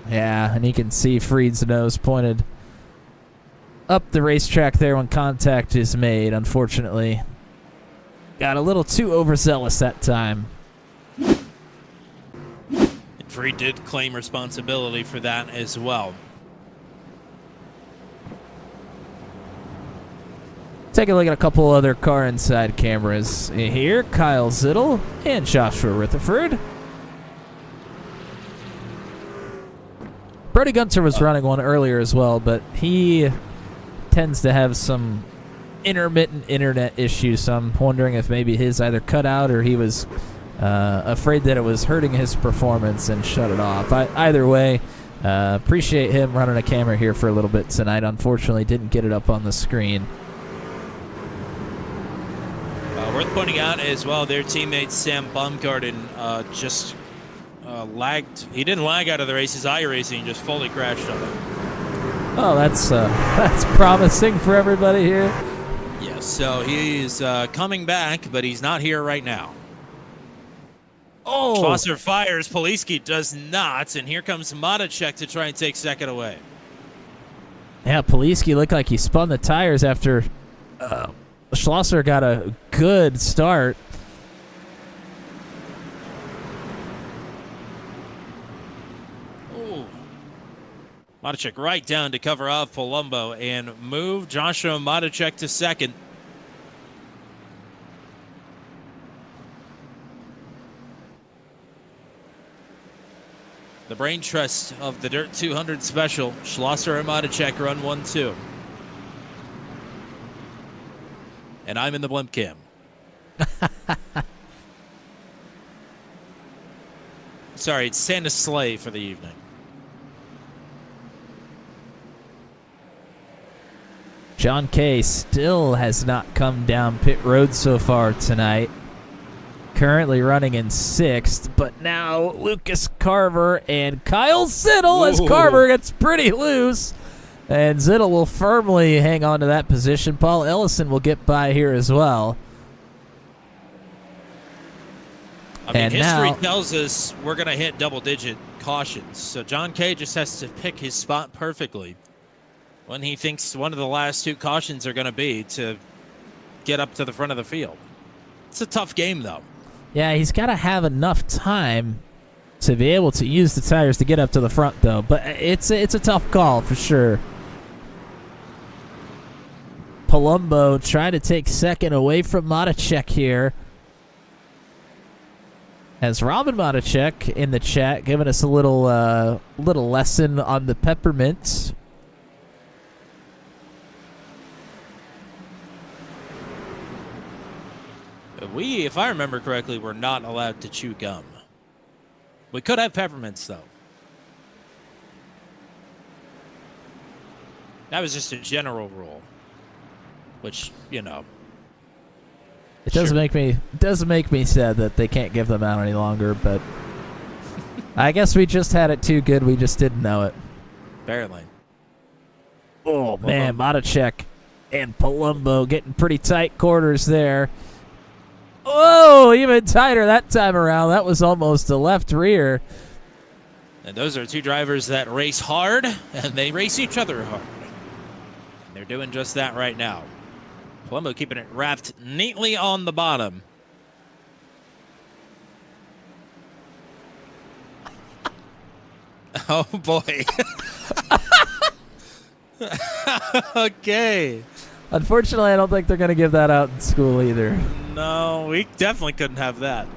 Yeah, and you can see Freed's nose pointed up the racetrack there when contact is made, unfortunately. Got a little too overzealous that time. Freed did claim responsibility for that as well. Take a look at a couple other car inside cameras here. Kyle Zittel and Joshua Rutherford. Brody Gunter was running one earlier as well, but he tends to have some intermittent internet issues, so I'm wondering if maybe his either cut out or he was afraid that it was hurting his performance and shut it off. Either way, appreciate him running a camera here for a little bit tonight. Unfortunately, didn't get it up on the screen. Worth pointing out as well, their teammate Sam Baumgarten just lagged. He didn't lag out of the race. His iRacing just fully crashed on him. Oh, that's promising for everybody here. Yes, so he's coming back, but he's not here right now. Oh! Schlosser fires, Poliski does not, and here comes Matacek to try and take second away. Yeah, Poliski looked like he spun the tires after Schlosser got a good start. Ooh. Matacek right down to cover off Palumbo and move Joshua Matacek to second. The brain trust of the Dirt 200 Special, Schlosser and Matacek run 1-2. And I'm in the blimp cam. Sorry, it's Santa's sleigh for the evening. John Kay still has not come down pit road so far tonight. Currently running in 6th, but now Lucas Carver and Kyle Zittel as Carver gets pretty loose. And Zittel will firmly hang on to that position. Paul Ellison will get by here as well. I mean, history tells us we're going to hit double-digit cautions. So John Kay just has to pick his spot perfectly when he thinks one of the last 2 cautions are going to be to get up to the front of the field. It's a tough game, though. Yeah, he's got to have enough time to be able to use the tires to get up to the front, though. But it's a tough call for sure. Palumbo trying to take second away from Matacek here. As Robin Matacek in the chat giving us a little lesson on the peppermints. We, if I remember correctly, were not allowed to chew gum. We could have peppermints, though. That was just a general rule. Which, you know. It does make me sad that they can't give them out any longer, but I guess we just had it too good. We just didn't know it. Apparently. Oh, man, Matacek and Palumbo getting pretty tight quarters there. Oh, even tighter that time around. That was almost a left rear. And those are two drivers that race hard, and they race each other hard. And they're doing just that right now. Palumbo keeping it wrapped neatly on the bottom. Oh, boy. Okay. Unfortunately, I don't think they're going to give that out in school either. No, we definitely couldn't have that.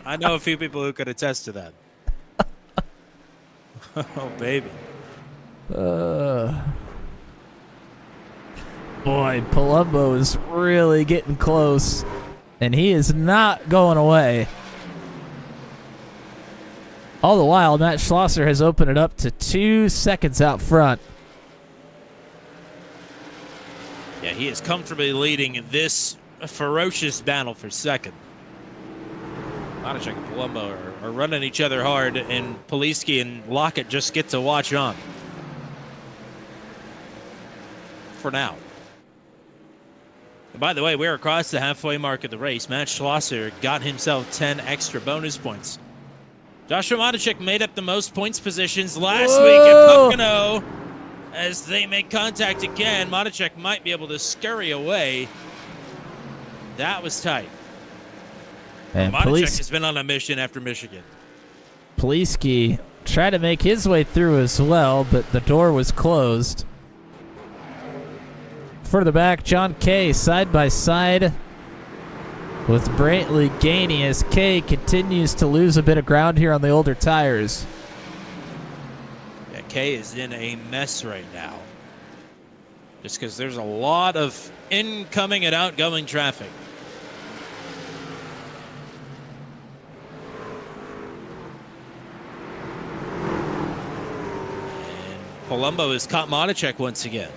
I know a few people who could attest to that. Oh, baby. Boy, Palumbo is really getting close, and he is not going away. All the while, Matt Schlosser has opened it up to 2 seconds out front. Yeah, he is comfortably leading this ferocious battle for second. Monachek and Palumbo are running each other hard, and Poliski and Lockett just get to watch on. For now. And by the way, we're across the halfway mark of the race. Matt Schlosser got himself 10 extra bonus points. Joshua Monachek made up the most points positions last week at Pocono. As they make contact again, Monachek might be able to scurry away. That was tight. And Monachek has been on a mission after Michigan. Poliski tried to make his way through as well, but the door was closed. Further back, John Kay side by side with Brantley Gainey as Kay continues to lose a bit of ground here on the older tires. Yeah, Kay is in a mess right now. Just because there's a lot of incoming and outgoing traffic. And Palumbo has caught Monachek once again.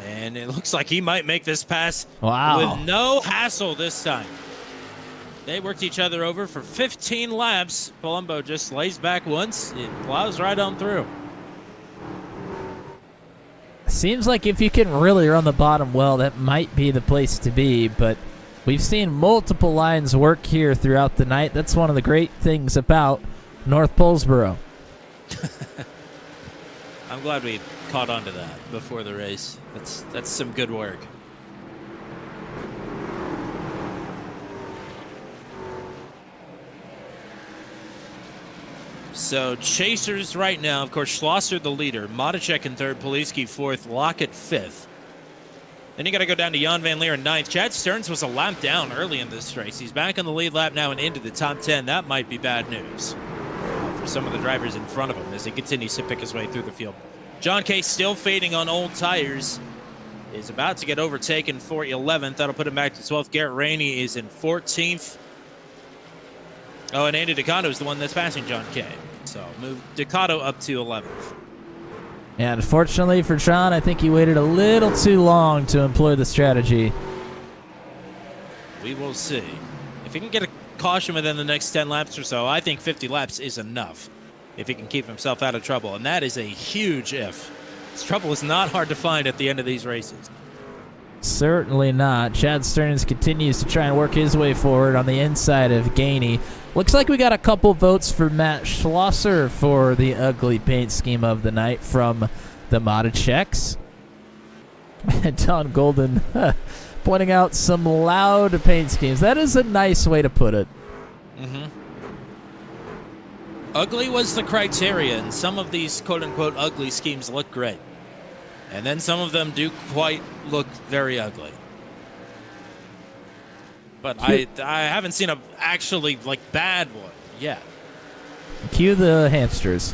And it looks like he might make this pass with no hassle this time. They worked each other over for 15 laps. Palumbo just lays back once. It plows right on through. Seems like if you can really run the bottom well, that might be the place to be, but we've seen multiple lines work here throughout the night. That's one of the great things about North Polesboro. I'm glad we caught on to that before the race. That's some good work. So chasers right now, of course, Schlosser the leader, Monachek in third, Poliski fourth, Lockett fifth. Then you got to go down to Jan Van Leer in ninth. Chad Stearns was a lap down early in this race. He's back on the lead lap now and into the top 10. That might be bad news for some of the drivers in front of him as he continues to pick his way through the field. John Kay still fading on old tires. Is about to get overtaken for 11th. That'll put him back to 12th. Garrett Rainey is in 14th. Oh, and Andy Ducato is the one that's passing John Kay. So move Ducato up to 11th. And unfortunately for John, I think he waited a little too long to employ the strategy. We will see. If he can get a caution within the next 10 laps or so, I think 50 laps is enough if he can keep himself out of trouble. And that is a huge if. This trouble is not hard to find at the end of these races. Certainly not. Chad Stearns continues to try and work his way forward on the inside of Gainey. Looks like we got a couple votes for Matt Schlosser for the ugly paint scheme of the night from the Monacheks. And Don Golden pointing out some loud paint schemes. That is a nice way to put it. Mm-hmm. Ugly was the criteria, and some of these quote-unquote ugly schemes look great. And then some of them do quite look very ugly. But I haven't seen a actually bad one yet. Cue the hamsters.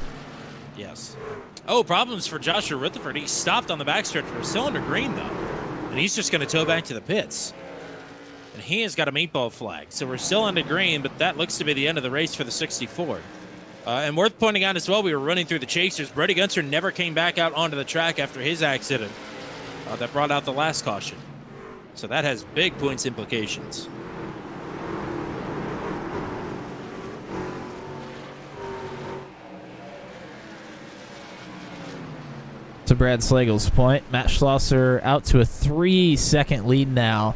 Yes. Oh, problems for Joshua Rutherford. He stopped on the backstretch. We're still under green, though. And he's just going to tow back to the pits. And he has got a meatball flag. So we're still under green, but that looks to be the end of the race for the 64. And worth pointing out as well, we were running through the chasers. Brody Gunter never came back out onto the track after his accident that brought out the last caution. So that has big points implications. To Brad Slagle's point, Matt Schlosser out to a 3-second lead now.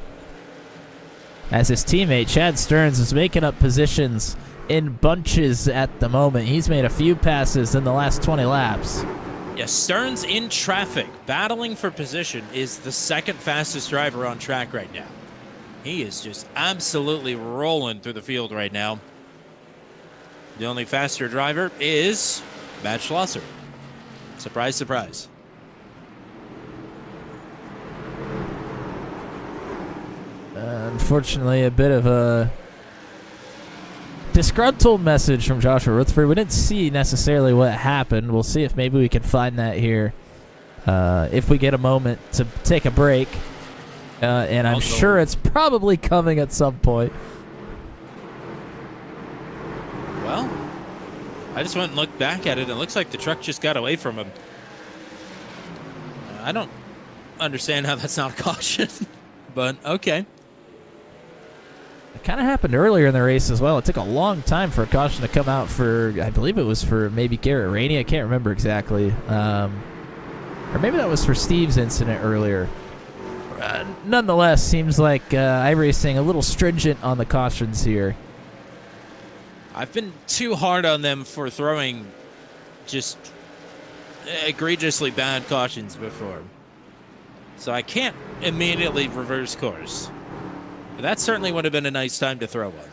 as his teammate Chad Stearns is making up positions in bunches at the moment. He's made a few passes in the last 20 laps. Yeah, Stearns in traffic, battling for position, is the second fastest driver on track right now. He is just absolutely rolling through the field right now. The only faster driver is Matt Schlosser. Surprise, surprise. Unfortunately, a bit of a disgruntled message from Joshua Rutherford. We didn't see necessarily what happened. We'll see if maybe we can find that here if we get a moment to take a break. And I'm sure it's probably coming at some point. Well, I just went and looked back at it. It looks like the truck just got away from him. I don't understand how that's not a caution, but okay. It kind of happened earlier in the race as well. It took a long time for a caution to come out for, I believe it was for maybe Garrett Rainey. I can't remember exactly. Or maybe that was for Steve's incident earlier. Nonetheless, seems like iRacing a little stringent on the cautions here. I've been too hard on them for throwing just egregiously bad cautions before. So I can't immediately reverse course. But that certainly would have been a nice time to throw one.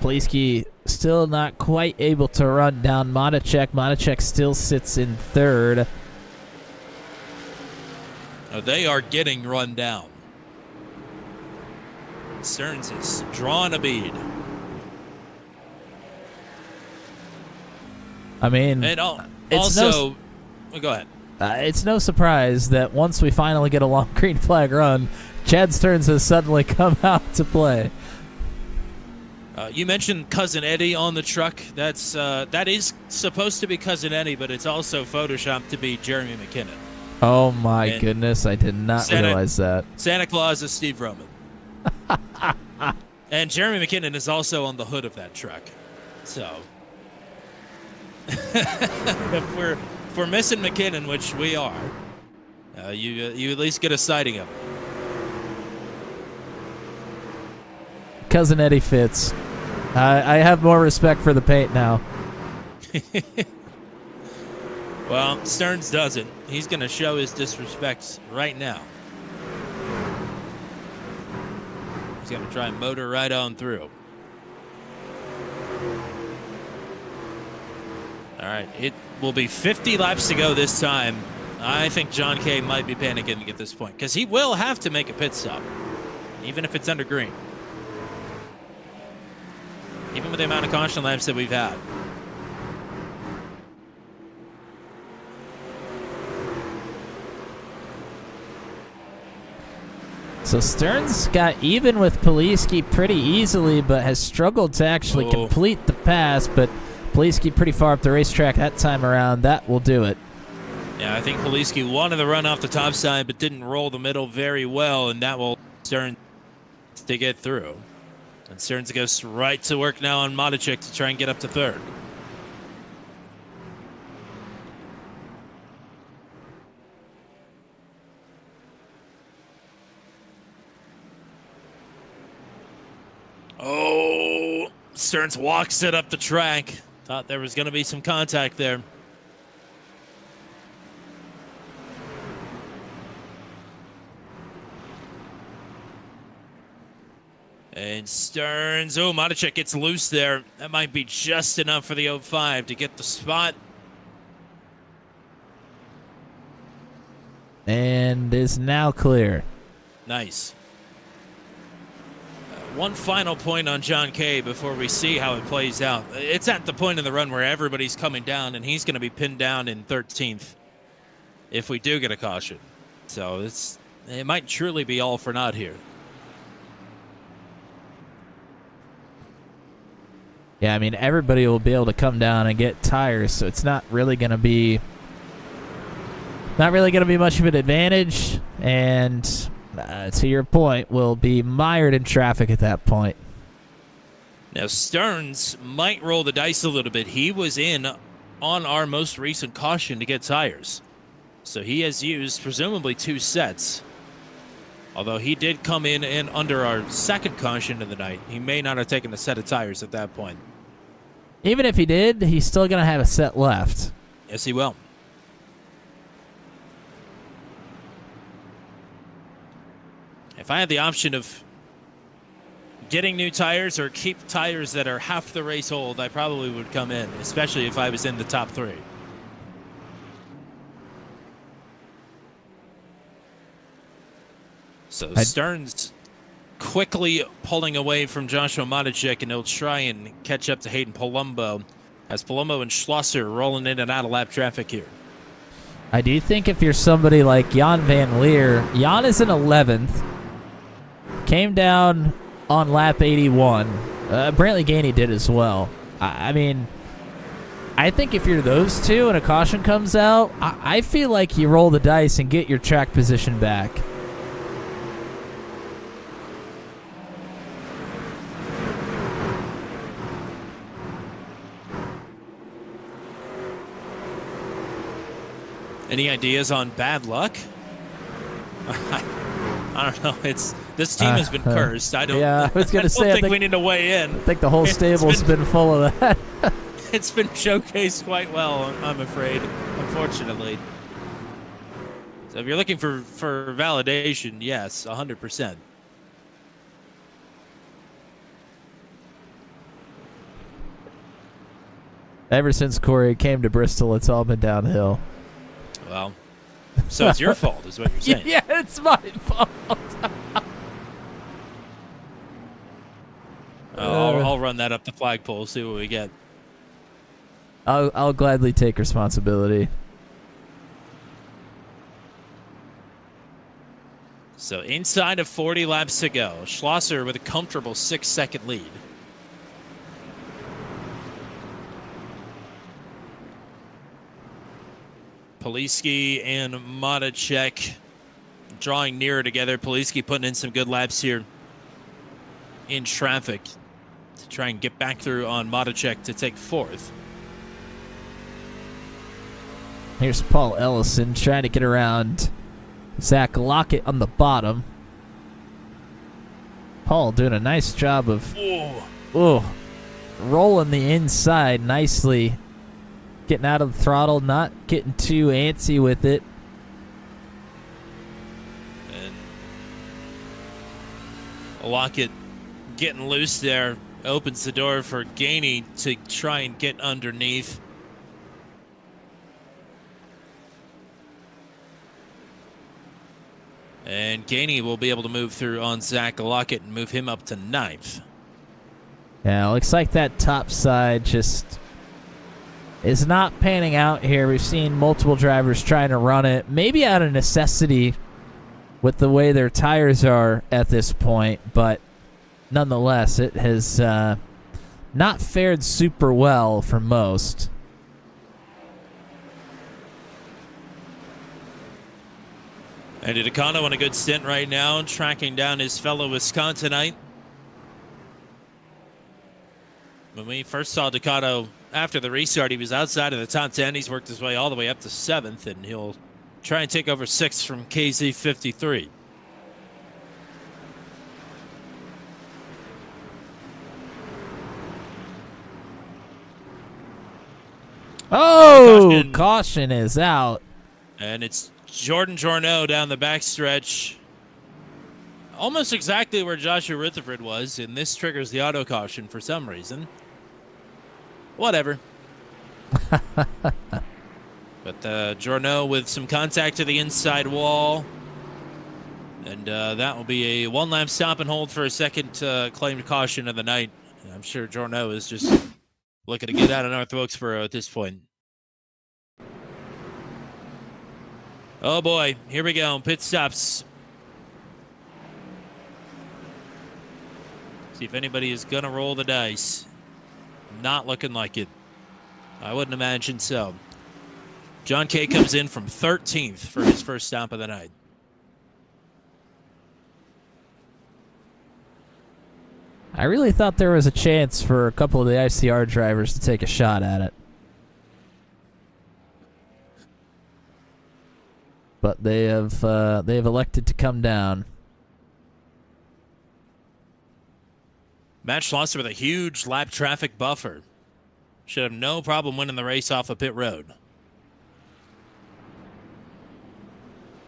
Pleski still not quite able to run down Monacek. Monacek still sits in third. They are getting run down. Stearns is drawing a bead. I mean, And it's also, go ahead. It's no surprise that once we finally get a long green flag run, Chad Stearns has suddenly come out to play. You mentioned Cousin Eddie on the truck. That is supposed to be Cousin Eddie, but it's also photoshopped to be Jeremy McKinnon. Oh my goodness, I did not realize that. Santa Claus is Steve Roman. And Jeremy McKinnon is also on the hood of that truck. So if we're missing McKinnon, which we are, you at least get a sighting of him. Cousin Eddie fits. I have more respect for the paint now. Well, Stearns doesn't. He's going to show his disrespect right now. He's going to try and motor right on through. All right, it will be 50 laps to go this time. I think John Kay might be panicking at this point because he will have to make a pit stop, even if it's under green. Even with the amount of caution laps that we've had. So Stearns got even with Poliski pretty easily, but has struggled to actually complete the pass. But Poliski pretty far up the racetrack that time around. That will do it. Yeah, I think Poliski wanted to run off the top side, but didn't roll the middle very well, and that will Stearns to get through. And Stearns goes right to work now on Matichik to try and get up to third. Oh, Stearns walks it up the track. Thought there was going to be some contact there. And Stearns, Matichik gets loose there. That might be just enough for the 05 to get the spot. And is now clear. Nice. One final point on John Kay before we see how it plays out. It's at the point in the run where everybody's coming down, and he's going to be pinned down in 13th if we do get a caution. So it might truly be all for naught here. Yeah, I mean, everybody will be able to come down and get tires, so it's not really going to be much of an advantage. And to your point, we'll be mired in traffic at that point. Now, Stearns might roll the dice a little bit. He was in on our most recent caution to get tires. So he has used presumably 2 sets. Although he did come in and under our second caution of the night. He may not have taken a set of tires at that point. Even if he did, he's still going to have a set left. Yes, he will. If I had the option of getting new tires or keep tires that are half the race old, I probably would come in, especially if I was in the top 3. So Stearns quickly pulling away from Joshua Matichek, and he'll try and catch up to Hayden Palumbo as Palumbo and Schlosser rolling in and out of lap traffic here. I do think if you're somebody like Jan Van Leer, Jan is in 11th, came down on lap 81. Brantley Gainey did as well. I mean, I think if you're those two and a caution comes out, I feel like you roll the dice and get your track position back. Any ideas on bad luck? I don't know. This team has been cursed. I don't. Yeah, I was going to say. I think we need to weigh in. I think the whole stable's been full of that. It's been showcased quite well, I'm afraid. Unfortunately. So if you're looking for validation, yes, 100%. Ever since Corey came to Bristol, it's all been downhill. Well, so it's your fault, is what you're saying. Yeah, it's my fault. I'll run that up the flagpole, see what we get. I'll gladly take responsibility. So inside of 40 laps to go, Schlosser with a comfortable 6-second lead. Poliski and Matichek drawing nearer together. Poliski putting in some good laps here in traffic to try and get back through on Matichek to take 4th. Here's Paul Ellison trying to get around Zach Lockett on the bottom. Paul doing a nice job of rolling the inside nicely. Getting out of the throttle, not getting too antsy with it. And Lockett getting loose there opens the door for Gainey to try and get underneath. And Gainey will be able to move through on Zach Lockett and move him up to 9th. Yeah, looks like that top side just is not panning out here. We've seen multiple drivers trying to run it, maybe out of necessity with the way their tires are at this point, but nonetheless, it has not fared super well for most. Andy Decano on a good stint right now, tracking down his fellow Wisconsinite. When we first saw Decano after the restart, he was outside of the top 10. He's worked his way all the way up to 7th, and he'll try and take over 6th from KZ53. Oh, caution is out. And it's Jordan Journeau down the backstretch. Almost exactly where Joshua Rutherford was, and this triggers the auto caution for some reason. Whatever. But Journeau with some contact to the inside wall. And that will be a one-lap stop and hold for a second claimed caution of the night. I'm sure Journeau is just looking to get out of North Wilkesboro at this point. Oh boy, here we go. Pit stops. See if anybody is going to roll the dice. Not looking like it. I wouldn't imagine so. John Kay comes in from 13th for his first stop of the night. I really thought there was a chance for a couple of the ICR drivers to take a shot at it. but they have elected to come down. Matt Schlosser with a huge lap traffic buffer. Should have no problem winning the race off of pit road.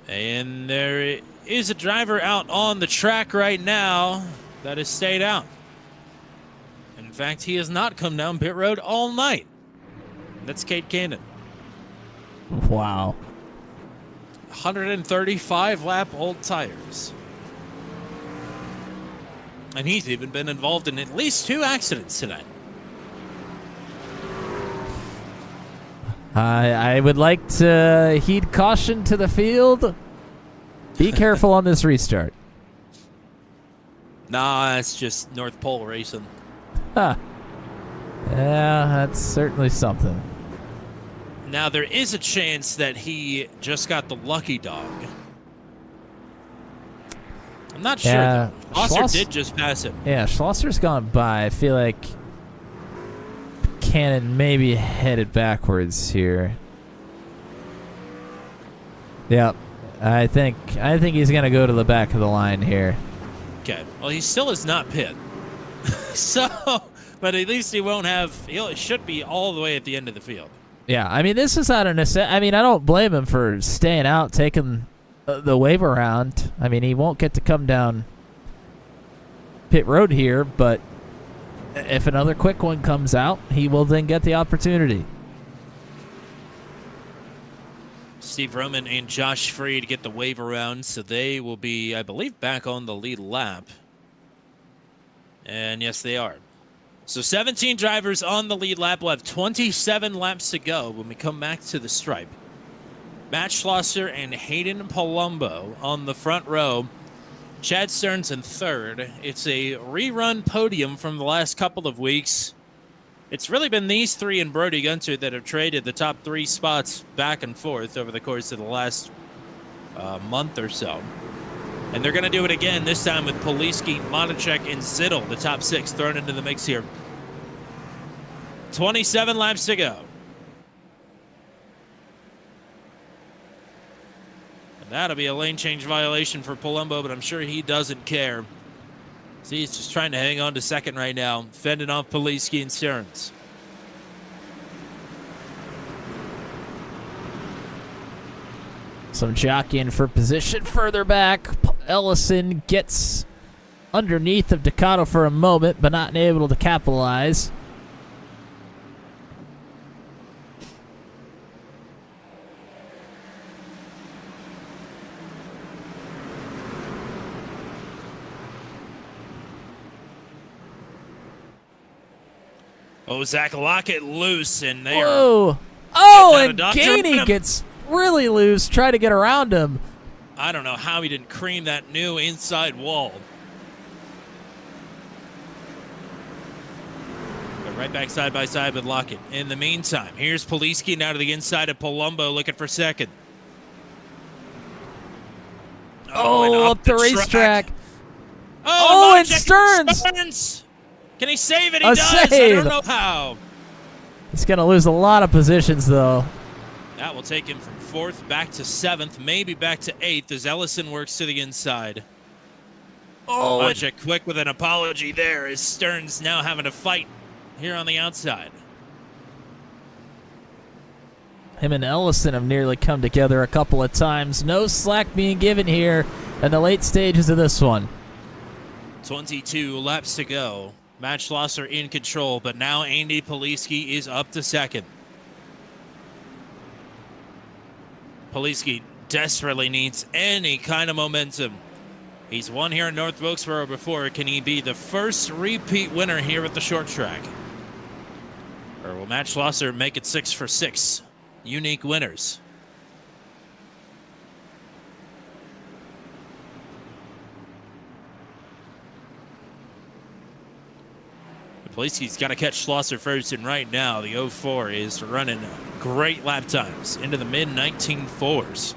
And there is a driver out on the track right now that has stayed out. In fact, he has not come down pit road all night. That's Cade Cannon. Wow. 135 lap old tires. And he's even been involved in at least 2 accidents tonight. I would like to heed caution to the field. Be careful on this restart. Nah, it's just North Pole racing. Huh. Yeah, that's certainly something. Now, there is a chance that he just got the lucky dog. I'm not sure, Yeah, though. Schlosser did just pass him. Yeah, Schlosser's gone by. I feel like Cannon maybe headed backwards here. Yep. I think he's going to go to the back of the line here. Okay. Well, he still is not pit. So, but at least he won't have, he should be all the way at the end of the field. Yeah, I mean, this is out of necessity. I mean, I don't blame him for staying out, taking the wave around. I mean, he won't get to come down pit road here, but if another quick one comes out, he will then get the opportunity. Steve Roman and Josh Freed get the wave around, so they will be, I believe, back on the lead lap. And yes, they are. So 17 drivers on the lead lap. We'll have 27 laps to go when we come back to the stripe. Matt Schlosser and Hayden Palumbo on the front row. Chad Stearns in third. It's a rerun podium from the last couple of weeks. It's really been these 3 and Brody Gunter that have traded the top 3 spots back and forth over the course of the last month or so. And they're going to do it again, this time with Poliski, Monacek, and Zittel, the top 6 thrown into the mix here. 27 laps to go. And that'll be a lane change violation for Palumbo, but I'm sure he doesn't care. See, he's just trying to hang on to second right now, fending off Poliski and Stearns. Some jockeying for position further back. Ellison gets underneath of Ducato for a moment, but not able to capitalize. Oh, Zach Lockett loose, and they Whoa! are... Oh, Getting and out of Dodge. Gainey gets really loose, try to get around him. I don't know how he didn't cream that new inside wall. But right back side by side with Lockett. In the meantime, here's Poliski now to the inside of Palumbo looking for second. Oh, up the racetrack. Oh, and Stearns. Can he save it? He A does. I save. don't know how. He's going to lose a lot of positions, though. That will take him from 4th back to 7th, maybe back to 8th as Ellison works to the inside. Oh, Monacek quick with an apology there as Stearns now having a fight here on the outside. him and Ellison have nearly come together a couple of times. No slack being given here in the late stages of this one. 22 laps to go. Matt Schlosser in control, but now Andy Poliski is up to second. Poliski desperately needs any kind of momentum. He's won here in North Wilkesboro before. Can he be the first repeat winner here at the short track? Or will Matt Schlosser make it 6 for 6? Unique winners. Poliski's got to catch Schlosser first, and right now the 04 is running great lap times into the mid-19.4s.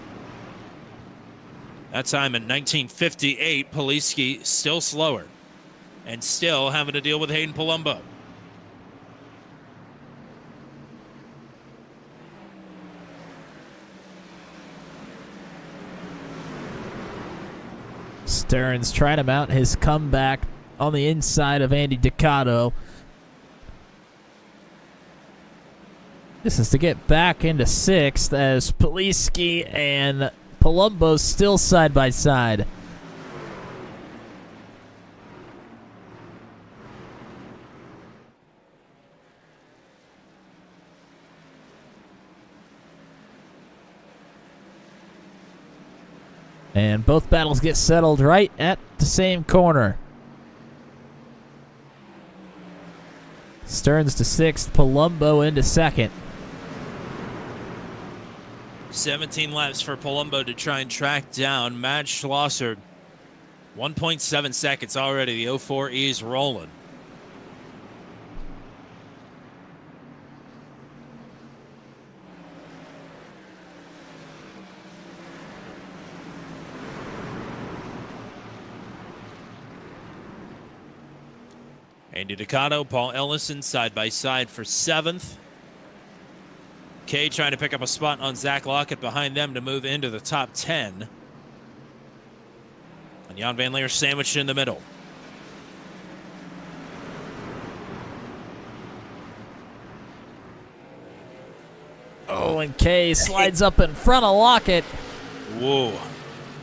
That time in 1958, Poliski still slower and still having to deal with Hayden Palumbo. Stearns trying to mount his comeback on the inside of Andy Ducato. This is to get back into 6th as Poliski and Palumbo still side by side. And both battles get settled right at the same corner. Stearns to 6th, Palumbo into 2nd. 17 laps for Palumbo to try and track down Matt Schlosser. 1.7 seconds already. The 04 is rolling. Andy Ducato, Paul Ellison side by side for 7th. Kay trying to pick up a spot on Zach Lockett behind them to move into the top 10. And Jan Van Leer sandwiched in the middle. Oh, and Kay slides up in front of Lockett. Whoa.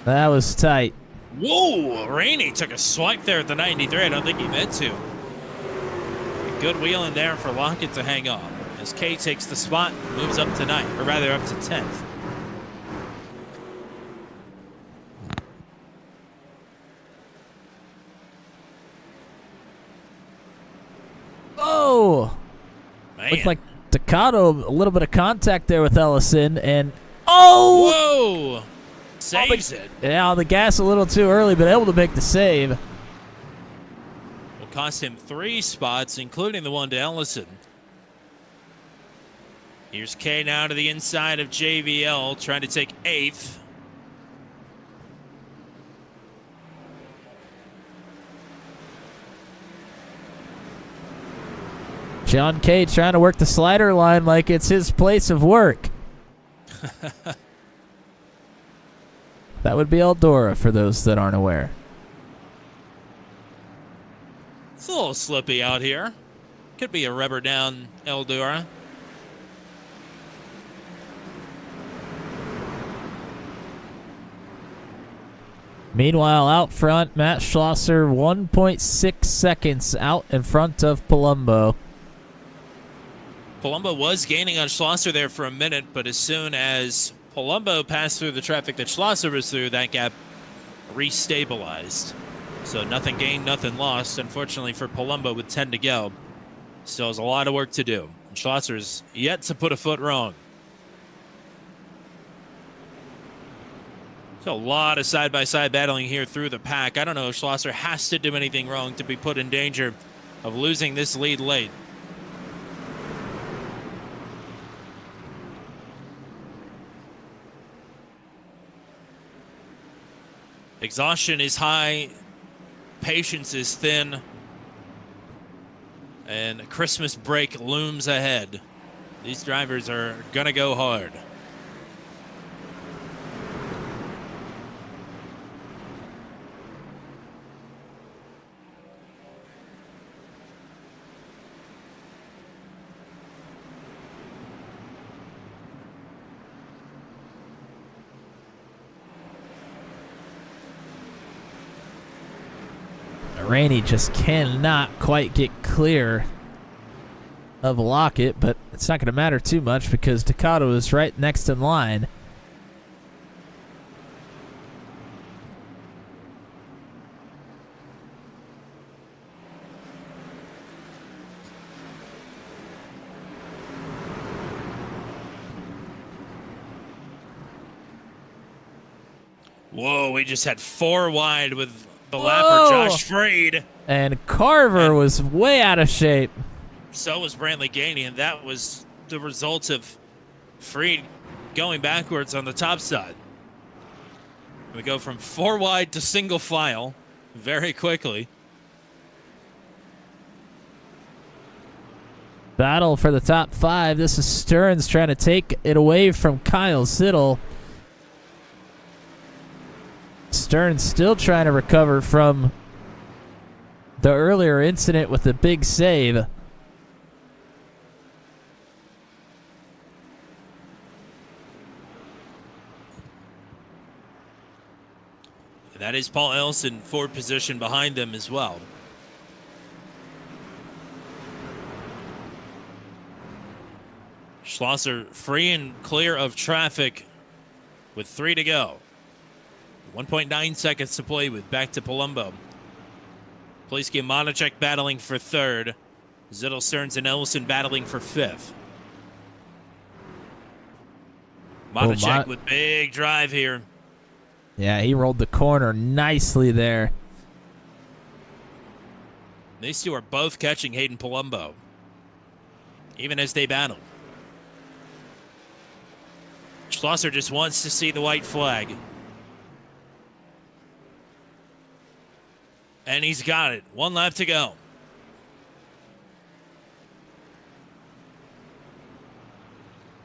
That was tight. Whoa! Rainey took a swipe there at the 93. I don't think he meant to. A good wheel in there for Lockett to hang on. As Kay takes the spot, moves up to 9th, or rather up to 10th. Oh! Man. Looked like Ducato, a little bit of contact there with Ellison, and oh! Whoa! Saves it. Yeah, on the gas a little too early, but able to make the save. Will cost him 3 spots, including the one to Ellison. Here's Kay now to the inside of JVL, trying to take 8th. John Kay trying to work the slider line like it's his place of work. That would be Eldora for those that aren't aware. It's a little slippy out here. Could be a rubber down Eldora. Meanwhile, out front, Matt Schlosser 1.6 seconds out in front of Palumbo. Palumbo was gaining on Schlosser there for a minute, but as soon as Palumbo passed through the traffic that Schlosser was through, that gap restabilized. So nothing gained, nothing lost, unfortunately for Palumbo with 10 to go. Still has a lot of work to do. And Schlosser's yet to put a foot wrong. So a lot of side-by-side battling here through the pack. I don't know if Schlosser has to do anything wrong to be put in danger of losing this lead late. Exhaustion is high, patience is thin, and Christmas break looms ahead. These drivers are gonna go hard. Rainey just cannot quite get clear of Lockett, but it's not going to matter too much because Ducato is right next in line. Whoa, we just had 4 wide with the lapper Josh Freed. And Carver was way out of shape. So was Brantley Gainey, and that was the result of Freed going backwards on the top side. We go from 4 wide to single file very quickly. Battle for the top 5. This is Stearns trying to take it away from Kyle Siddle. Stearns still trying to recover from the earlier incident with the big save. That is Paul Ellison, forward position behind them as well. Schlosser free and clear of traffic with 3 to go. 1.9 seconds to play with. Back to Palumbo. Poliski and Monachek battling for third. Zittel, Stearns, and Ellison battling for fifth. Monachek with big drive here. Yeah, he rolled the corner nicely there. These two are both catching Hayden Palumbo, even as they battle. Schlosser just wants to see the white flag. And he's got it. 1 lap to go.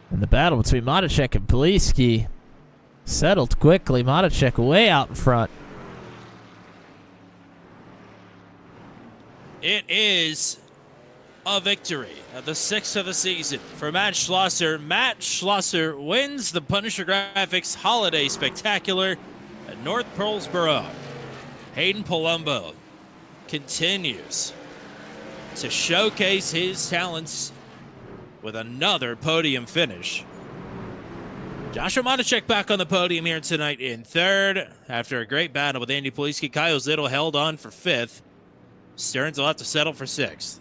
And the battle between Monachek and Poliski settled quickly. Monachek way out in front. It is a victory, the 6th of the season for Matt Schlosser. Matt Schlosser wins the Punisher Graphics Holiday Spectacular at North Pearlsboro. Hayden Palumbo continues to showcase his talents with another podium finish. Joshua Monachek back on the podium here tonight in third after a great battle with Andy Poliski. Kyle Zittel held on for fifth. Stearns will have to settle for sixth.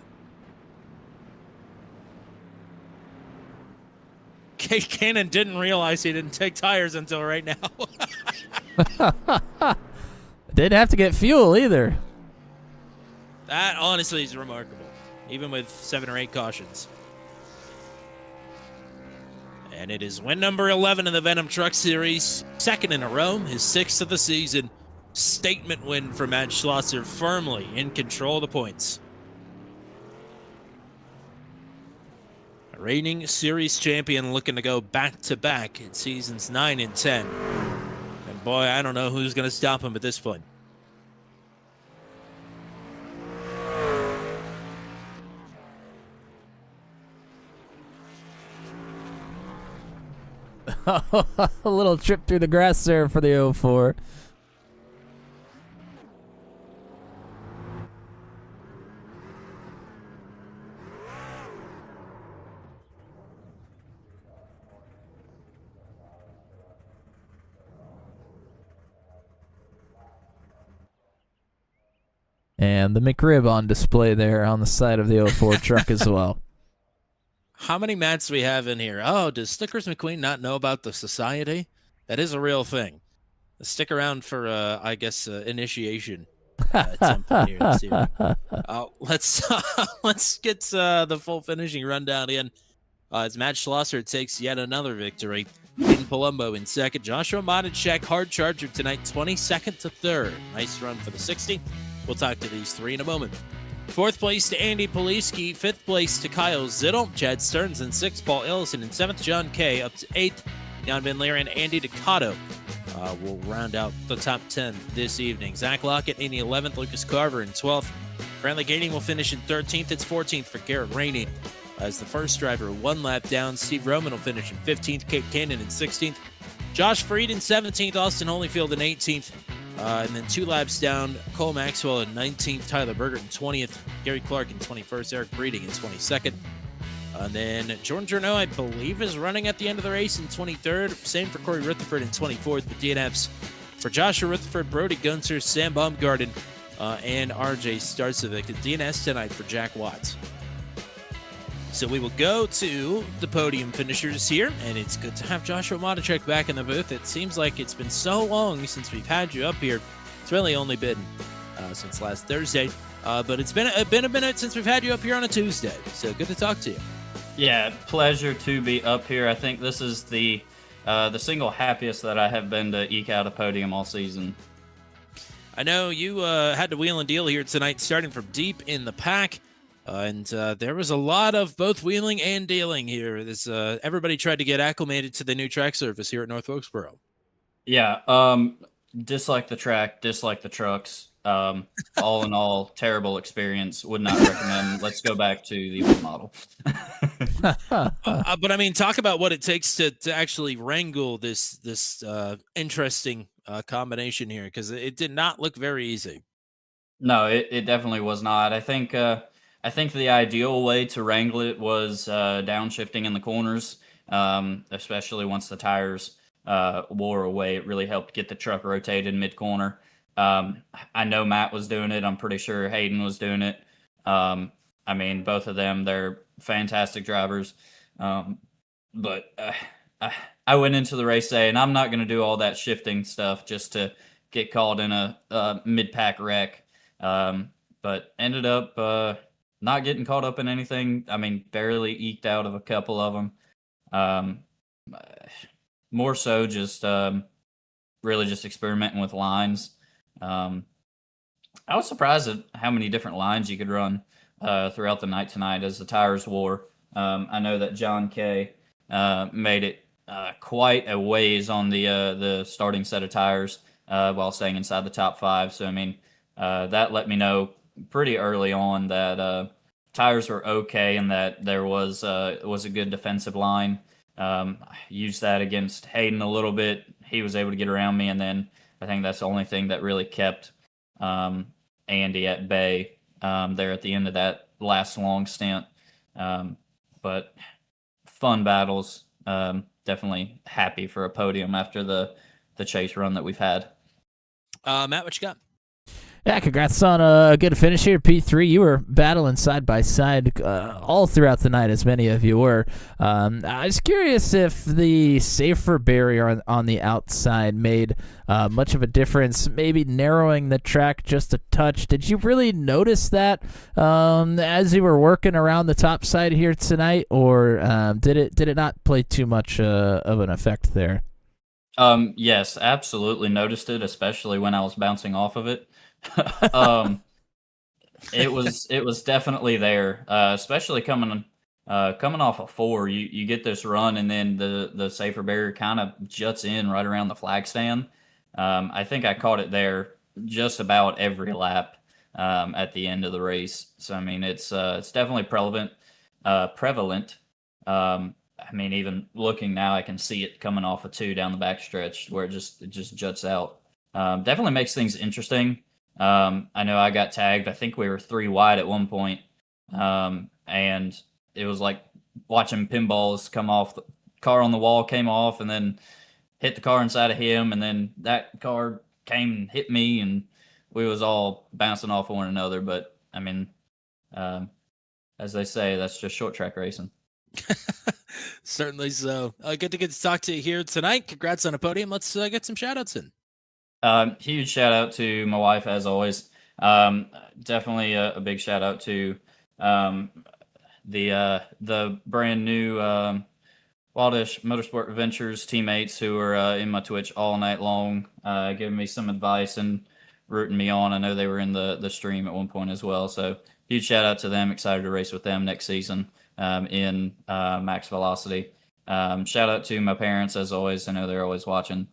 Kate Cannon didn't realize he didn't take tires until right now. Didn't have to get fuel either. That honestly is remarkable, even with 7 or 8 cautions. And it is win number 11 in the Venom Truck Series, 2nd in a row, his 6th of the season. Statement win for Matt Schlosser, firmly in control of the points. A reigning series champion looking to go back-to-back in seasons 9 and 10. And boy, I don't know who's going to stop him at this point. A little trip through the grass there for the 04. And the McRib on display there on the side of the 04 truck as well. How many mats do we have in here? Oh, does Stickers McQueen not know about the society? That is a real thing. Stick around for, I guess, initiation at some point here this evening. Let's get the full finishing rundown in. As Matt Schlosser takes yet another victory. Hayden Palumbo in second. Joshua Monachek, hard charger tonight, 22nd to 3rd. Nice run for the 60. We'll talk to these three in a moment. 4th place to Andy Poliski. 5th place to Kyle Zittel. Chad Stearns in 6th. Paul Ellison in 7th. John Kay up to 8th. Jan Van Leer and Andy Ducato will round out the top 10 this evening. Zach Lockett in the 11th. Lucas Carver in 12th. Brantley Gating will finish in 13th. It's 14th for Garrett Rainey as the first driver, 1 lap down. Steve Roman will finish in 15th. Kate Cannon in 16th. Josh Freed in 17th. Austin Holyfield in 18th. And then 2 laps down, Cole Maxwell in 19th, Tyler Berger in 20th, Gary Clark in 21st, Eric Breeding in 22nd. And then Jordan Journeau, I believe, is running at the end of the race in 23rd. Same for Corey Rutherford in 24th. The DNFs for Joshua Rutherford, Brody Gunter, Sam Baumgarten, and RJ Starcevic. The DNS tonight for Jack Watts. So we will go to the podium finishers here, and it's good to have Joshua Monachek back in the booth. It seems like it's been so long since we've had you up here. It's really only been since last Thursday, but it's been a minute since we've had you up here on a Tuesday. So good to talk to you. Yeah, pleasure to be up here. I think this is the single happiest that I have been to eke out a podium all season. I know you had to wheel and deal here tonight, starting from deep in the pack. And there was a lot of both wheeling and dealing here. Everybody tried to get acclimated to the new track surface here at North Wilkesboro. Yeah, Dislike the track, dislike the trucks. All in all, terrible experience. Would not recommend. Let's go back to the old model. But I mean, talk about what it takes to actually wrangle this interesting combination here, because it did not look very easy. No, it definitely was not. I think the ideal way to wrangle it was downshifting in the corners, especially once the tires wore away. It really helped get the truck rotated mid corner. I know Matt was doing it. I'm pretty sure Hayden was doing it. I mean, both of them, they're fantastic drivers. But I went into the race day, and I'm not going to do all that shifting stuff just to get caught in a mid pack wreck. But ended up not getting caught up in anything. I mean, barely eked out of a couple of them. More so just really just experimenting with lines. I was surprised at how many different lines you could run throughout the night tonight as the tires wore. I know that John Kay made it quite a ways on the starting set of tires while staying inside the top five. So I mean, that let me know pretty early on that tires were okay and that there was a good defensive line. I used that against Hayden a little bit. He was able to get around me, and then I think that's the only thing that really kept Andy at bay there at the end of that last long stint. But fun battles. Definitely happy for a podium after the chase run that we've had. Matt, what you got? Yeah, congrats on a good finish here, P3. You were battling side by side all throughout the night, as many of you were. I was curious if the safer barrier on the outside made much of a difference, maybe narrowing the track just a touch. Did you really notice that as you were working around the top side here tonight, or did it not play too much of an effect there? Yes, absolutely noticed it, especially when I was bouncing off of it. um, it was definitely there, especially coming off of 4. You get this run, and then the safer barrier kind of juts in right around the flag stand. I think I caught it there just about every lap at the end of the race. So I mean, it's definitely prevalent. I mean, even looking now, I can see it coming off of 2 down the backstretch where it just juts out. Definitely makes things interesting. I know I got tagged. I think we were 3 wide at one point. And it was like watching pinballs come off. The car on the wall came off and then hit the car inside of him. And then that car came and hit me, and we was all bouncing off of one another. But I mean, as they say, that's just short track racing. Certainly so. Good to get to talk to you here tonight. Congrats on a podium. Let's get some shout outs in. Huge shout out to my wife, as always. Definitely a big shout out to the brand new Wildish Motorsport Ventures teammates who are in my Twitch all night long, giving me some advice and rooting me on. I know they were in the stream at one point as well. So huge shout out to them. Excited to race with them next season in Max Velocity. Shout out to my parents, as always. I know they're always watching.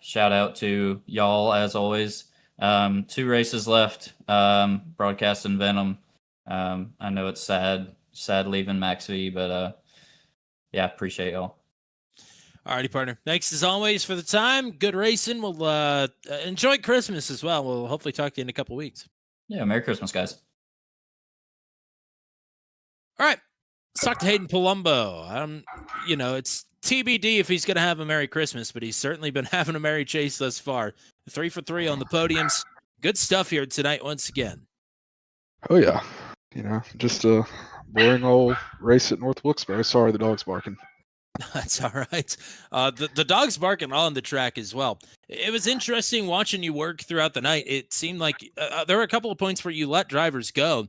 Shout out to y'all, as always. 2 races left, broadcasting Venom. I know it's sad leaving Max V, but yeah, appreciate y'all. Alrighty, partner. Thanks as always for the time. Good racing. We'll enjoy Christmas as well. We'll hopefully talk to you in a couple weeks. Yeah, Merry Christmas, guys. All right, let's talk to Hayden Palumbo. It's TBD if he's going to have a Merry Christmas, but he's certainly been having a Merry Chase thus far. 3 for 3 on the podiums. Good stuff here tonight once again. Oh, yeah. Just a boring old race at North Wilkesboro. Sorry, the dog's barking. That's all right. The dog's barking on the track as well. It was interesting watching you work throughout the night. It seemed like there were a couple of points where you let drivers go,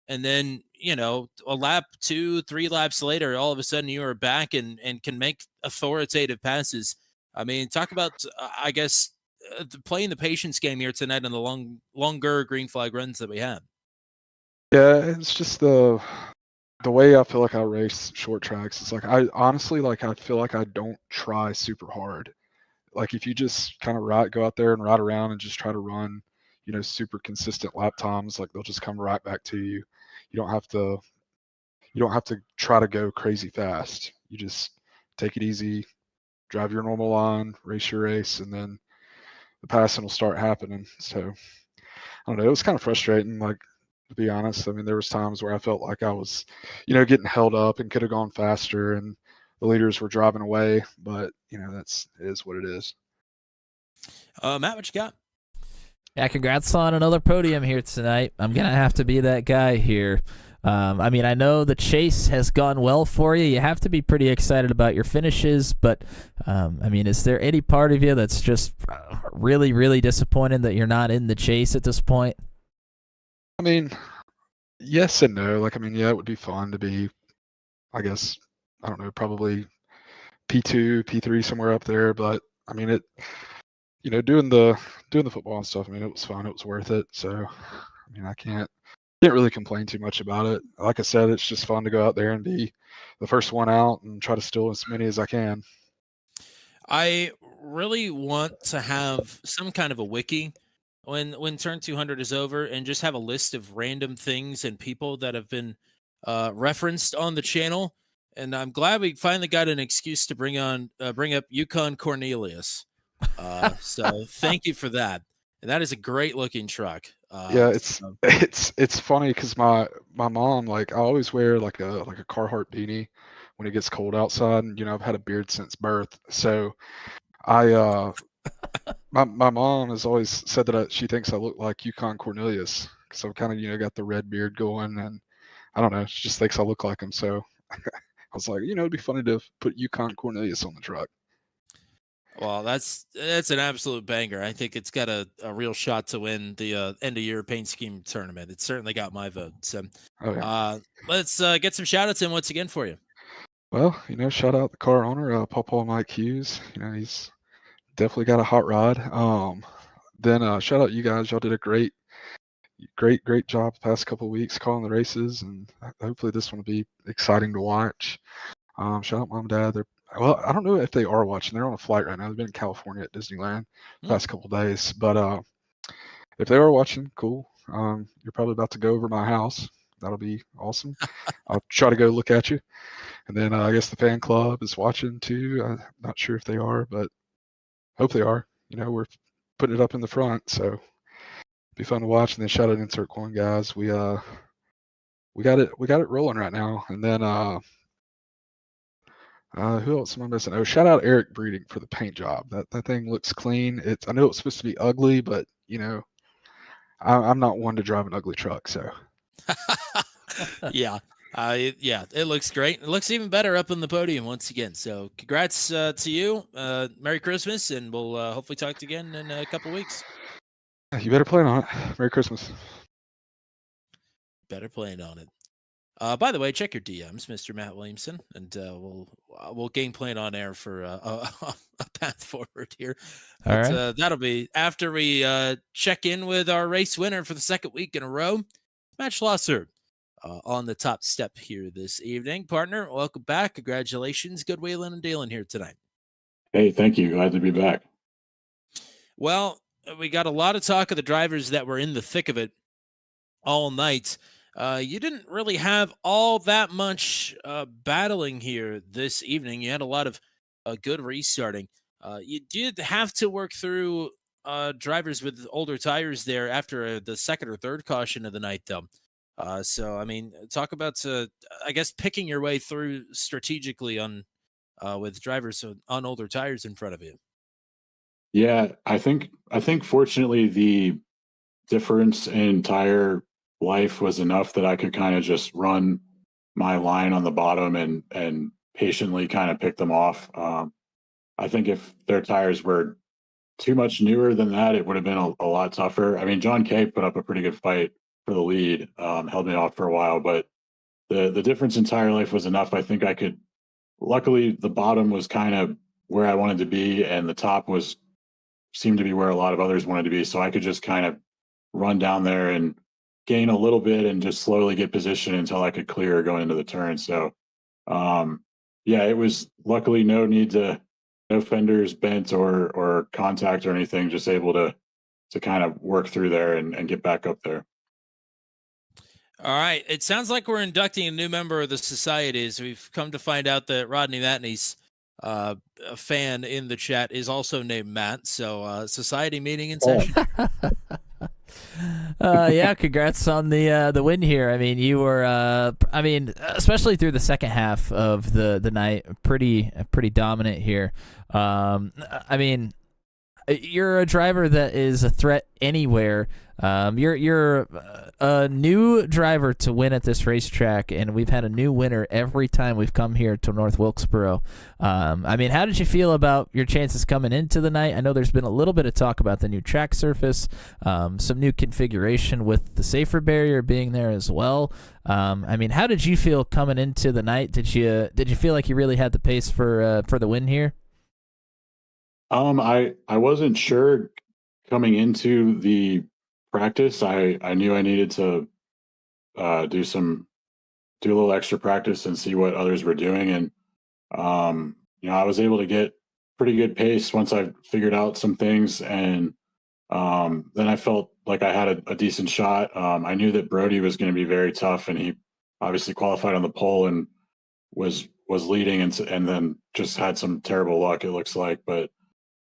and then, a lap 2, 3 laps later, all of a sudden you are back and can make authoritative passes. I mean, talk about, I guess, playing the patience game here tonight on the longer green flag runs that we had. Yeah, it's just the way I feel like I race short tracks. It's like I honestly, I feel like I don't try super hard. like if you just kind of go out there and ride around and just try to run, super consistent lap times, like they'll just come right back to you. You don't have to try to go crazy fast. You just take it easy, drive your normal line, race your race, and then the passing will start happening. So I don't know. It was kind of frustrating, like, to be honest. I mean, there was times where I felt like I was, getting held up and could have gone faster, and the leaders were driving away. But it is what it is. Matt, what you got? Yeah, congrats on another podium here tonight. I'm going to have to be that guy here. I mean, I know the chase has gone well for you. You have to be pretty excited about your finishes, but, I mean, is there any part of you that's just really, really disappointed that you're not in the chase at this point? I mean, yes and no. Like, I mean, yeah, it would be fun to be, I guess, I don't know, probably P2, P3, somewhere up there. But, I mean, doing the football and stuff, I mean, it was fun. It was worth it. So, I mean, I can't really complain too much about it. Like I said, it's just fun to go out there and be the first one out and try to steal as many as I can. I really want to have some kind of a wiki when turn 200 is over, and just have a list of random things and people that have been referenced on the channel. And I'm glad we finally got an excuse to bring up Yukon Cornelius. So thank you for that. And that is a great looking truck. Yeah, it's funny because my mom, like, I always wear like a Carhartt beanie when it gets cold outside, and I've had a beard since birth, so I my mom has always said that she thinks I look like Yukon Cornelius because I've kind of got the red beard going, and I don't know, she just thinks I look like him. So I was like, it'd be funny to put Yukon Cornelius on the truck. Well, that's an absolute banger. I think it's got a real shot to win the end of year paint scheme tournament. It certainly got my vote. So let's get some shout outs in once again for you. Well, shout out the car owner, Paul Mike Hughes. He's definitely got a hot rod. Then shout out you guys. Y'all did a great job the past couple of weeks calling the races, and hopefully this one will be exciting to watch. Shout out Mom and Dad. Well, I don't know if they are watching. They're on a flight right now. They've been in California at Disneyland the past couple of days. But if they are watching, cool. You're probably about to go over my house. That'll be awesome. I'll try to go look at you. And then I guess the fan club is watching too. I'm not sure if they are, but hope they are. We're putting it up in the front, so it'll be fun to watch. And then shout out Insert Coin guys. We got it rolling right now. And then who else am I missing? Oh, shout out Eric Breeding for the paint job. That thing looks clean. I know it's supposed to be ugly, but I'm not one to drive an ugly truck, so. Yeah. It looks great. It looks even better up on the podium once again. So congrats to you. Merry Christmas, and we'll hopefully talk to you again in a couple weeks. You better plan on it. Merry Christmas. Better plan on it. By the way, check your DMs, Mr. Matt Williamson, and we'll game plan on air for a path forward here. All right. That'll be after we check in with our race winner for the second week in a row, Matt Schlosser, on the top step here this evening. Partner, welcome back. Congratulations. Good wheeling and dealing here tonight. Hey, thank you. Glad to be back. Well, we got a lot of talk of the drivers that were in the thick of it all night. You didn't really have all that much battling here this evening. You had a lot of good restarting. You did have to work through drivers with older tires there after the second or third caution of the night, though. So, I mean, talk about, I guess, picking your way through strategically on with drivers on older tires in front of you. Yeah, I think fortunately the difference in tire life was enough that I could kind of just run my line on the bottom and patiently kind of pick them off. I think if their tires were too much newer than that, it would have been a lot tougher. I mean, John Kay put up a pretty good fight for the lead, held me off for a while, but the difference in tire life was enough. I think I could, luckily the bottom was kind of where I wanted to be, and the top seemed to be where a lot of others wanted to be. So I could just kind of run down there and gain a little bit and just slowly get position until I could clear going into the turn. So, yeah, it was luckily no need to no fenders bent or contact or anything. Just able to kind of work through there and get back up there. All right. It sounds like we're inducting a new member of the society as we've come to find out that Rodney Matney's a fan in the chat is also named Matt. So society meeting in session. Yeah, congrats on the win here. I mean, you were especially through the second half of the night, pretty dominant here. I mean, you're a driver that is a threat anywhere. You're a new driver to win at this racetrack, and we've had a new winner every time we've come here to North Wilkesboro. I mean, how did you feel about your chances coming into the night? I know there's been a little bit of talk about the new track surface, some new configuration with the safer barrier being there as well. I mean, how did you feel coming into the night? Did you feel like you really had the pace for the win here? I wasn't sure coming into the practice. I knew I needed to do a little extra practice and see what others were doing, and I was able to get pretty good pace once I figured out some things, and then I felt like I had a decent shot. I knew that Brody was going to be very tough, and he obviously qualified on the pole and was leading, and then just had some terrible luck, it looks like, but.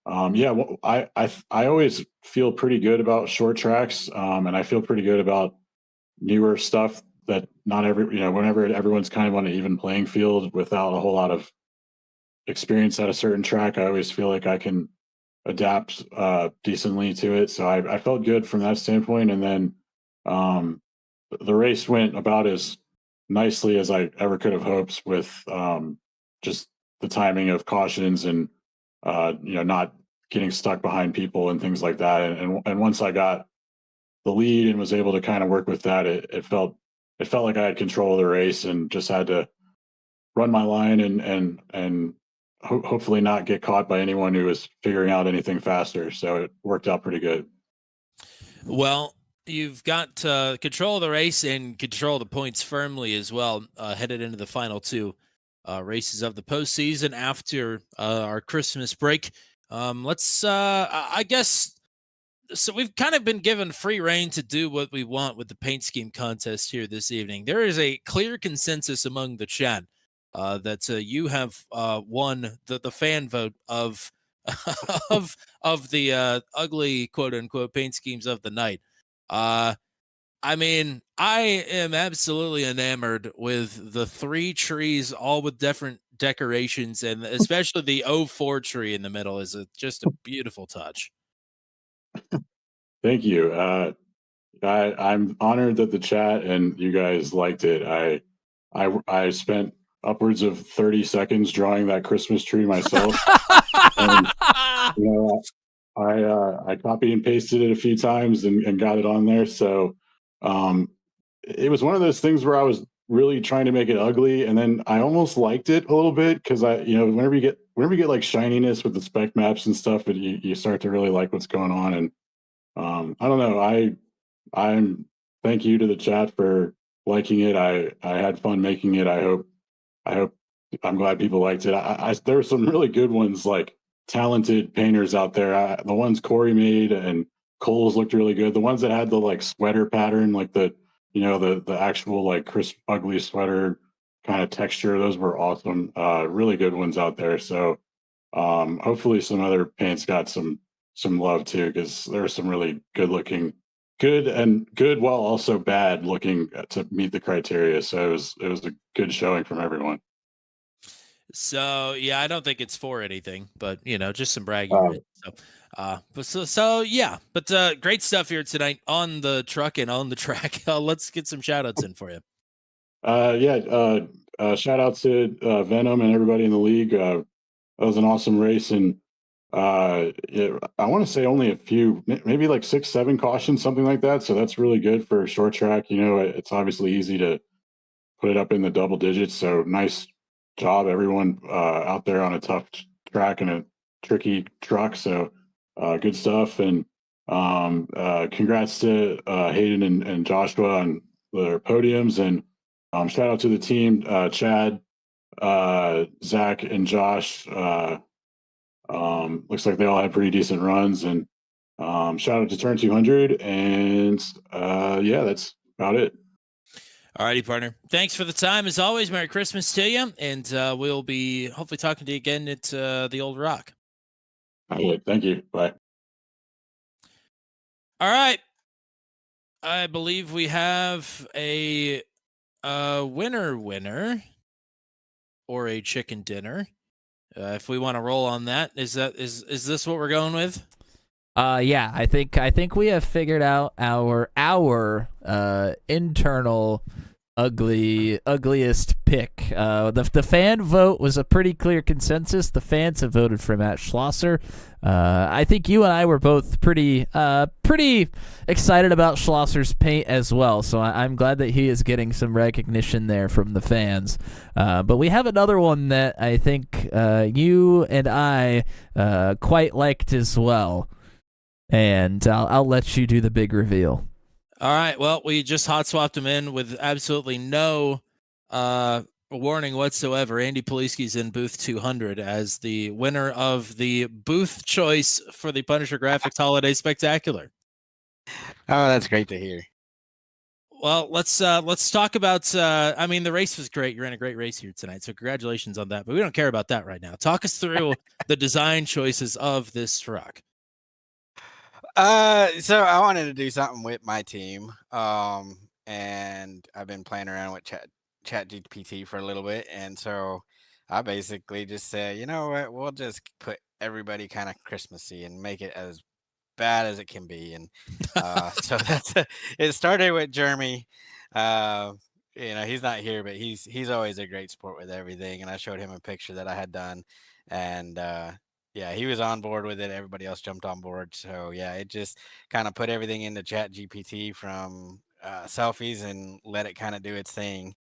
I always feel pretty good about short tracks, and I feel pretty good about newer stuff that not whenever everyone's kind of on an even playing field without a whole lot of experience at a certain track, I always feel like I can adapt decently to it. So I felt good from that standpoint, and then the race went about as nicely as I ever could have hoped with just the timing of cautions and not getting stuck behind people and things like that. And once I got the lead and was able to kind of work with that, it felt like I had control of the race and just had to run my line and hopefully not get caught by anyone who was figuring out anything faster. So it worked out pretty good. Well, you've got control of the race and control of the points firmly as well, headed into the final two races of the postseason after our Christmas break. I guess, so we've kind of been given free reign to do what we want with the paint scheme contest here this evening. There is a clear consensus among the chat that you have won the fan vote of of the ugly quote unquote paint schemes of the night. I mean, I am absolutely enamored with the three trees, all with different decorations, and especially the 04 tree in the middle is just a beautiful touch. Thank you. I'm honored that the chat and you guys liked it. I spent upwards of 30 seconds drawing that Christmas tree myself. And, I copied and pasted it a few times and got it on there. So it was one of those things where I was really trying to make it ugly, and then I almost liked it a little bit because whenever you get like shininess with the spec maps and stuff, you start to really like what's going on. And I don't know. I'm thank you to the chat for liking it. I had fun making it. I'm glad people liked it. There were some really good ones, like talented painters out there. The ones Corey made and Cole's looked really good. The ones that had the like sweater pattern, like the actual like crisp ugly sweater kind of texture, those were awesome. Really good ones out there. So hopefully some other paints got some love too, because there are some really good while also bad looking to meet the criteria. So it was a good showing from everyone. So yeah, I don't think it's for anything, but just some bragging. But great stuff here tonight on the truck and on the track. Let's get some shout outs in for you. Shout out to Venom and everybody in the league. That was an awesome race, and I want to say only a few, maybe like 6-7 cautions, something like that. So that's really good for a short track. It's obviously easy to put it up in the double digits. So nice job, everyone out there on a tough track and a tricky truck. So good stuff. And congrats to Hayden and Joshua on their podiums. And shout out to the team, Chad, Zach, and Josh. Looks like they all had pretty decent runs. And shout out to Turn 200. And yeah, that's about it. All righty, partner. Thanks for the time. As always, Merry Christmas to you. And we'll be hopefully talking to you again at the Old Rock. I would. Thank you. Bye. All right. I believe we have a winner or a chicken dinner. If we want to roll on that, is this what we're going with? Yeah, I think we have figured out our internal ugliest pick. The fan vote was a pretty clear consensus. The fans have voted for Matt Schlosser. I think you and I were both pretty excited about Schlosser's paint as well. So I'm glad that he is getting some recognition there from the fans. But we have another one that I think you and I quite liked as well. And I'll let you do the big reveal. All right. Well, we just hot swapped him in with absolutely no warning whatsoever. Andy Poliski's in booth 200 as the winner of the booth choice for the Punisher Graphics Holiday Spectacular. Oh, that's great to hear. Well, let's talk about. I mean, the race was great. You ran a great race here tonight, so congratulations on that. But we don't care about that right now. Talk us through the design choices of this truck. So I wanted to do something with my team, and I've been playing around with Chat GPT for a little bit, and so I basically just said, you know what, we'll just put everybody kind of Christmassy and make it as bad as it can be, and so it started with Jeremy. He's not here, but he's always a great sport with everything, and I showed him a picture that I had done, and yeah, he was on board with it. Everybody else jumped on board. So yeah, it just kind of put everything into Chat GPT from selfies and let it kind of do its thing.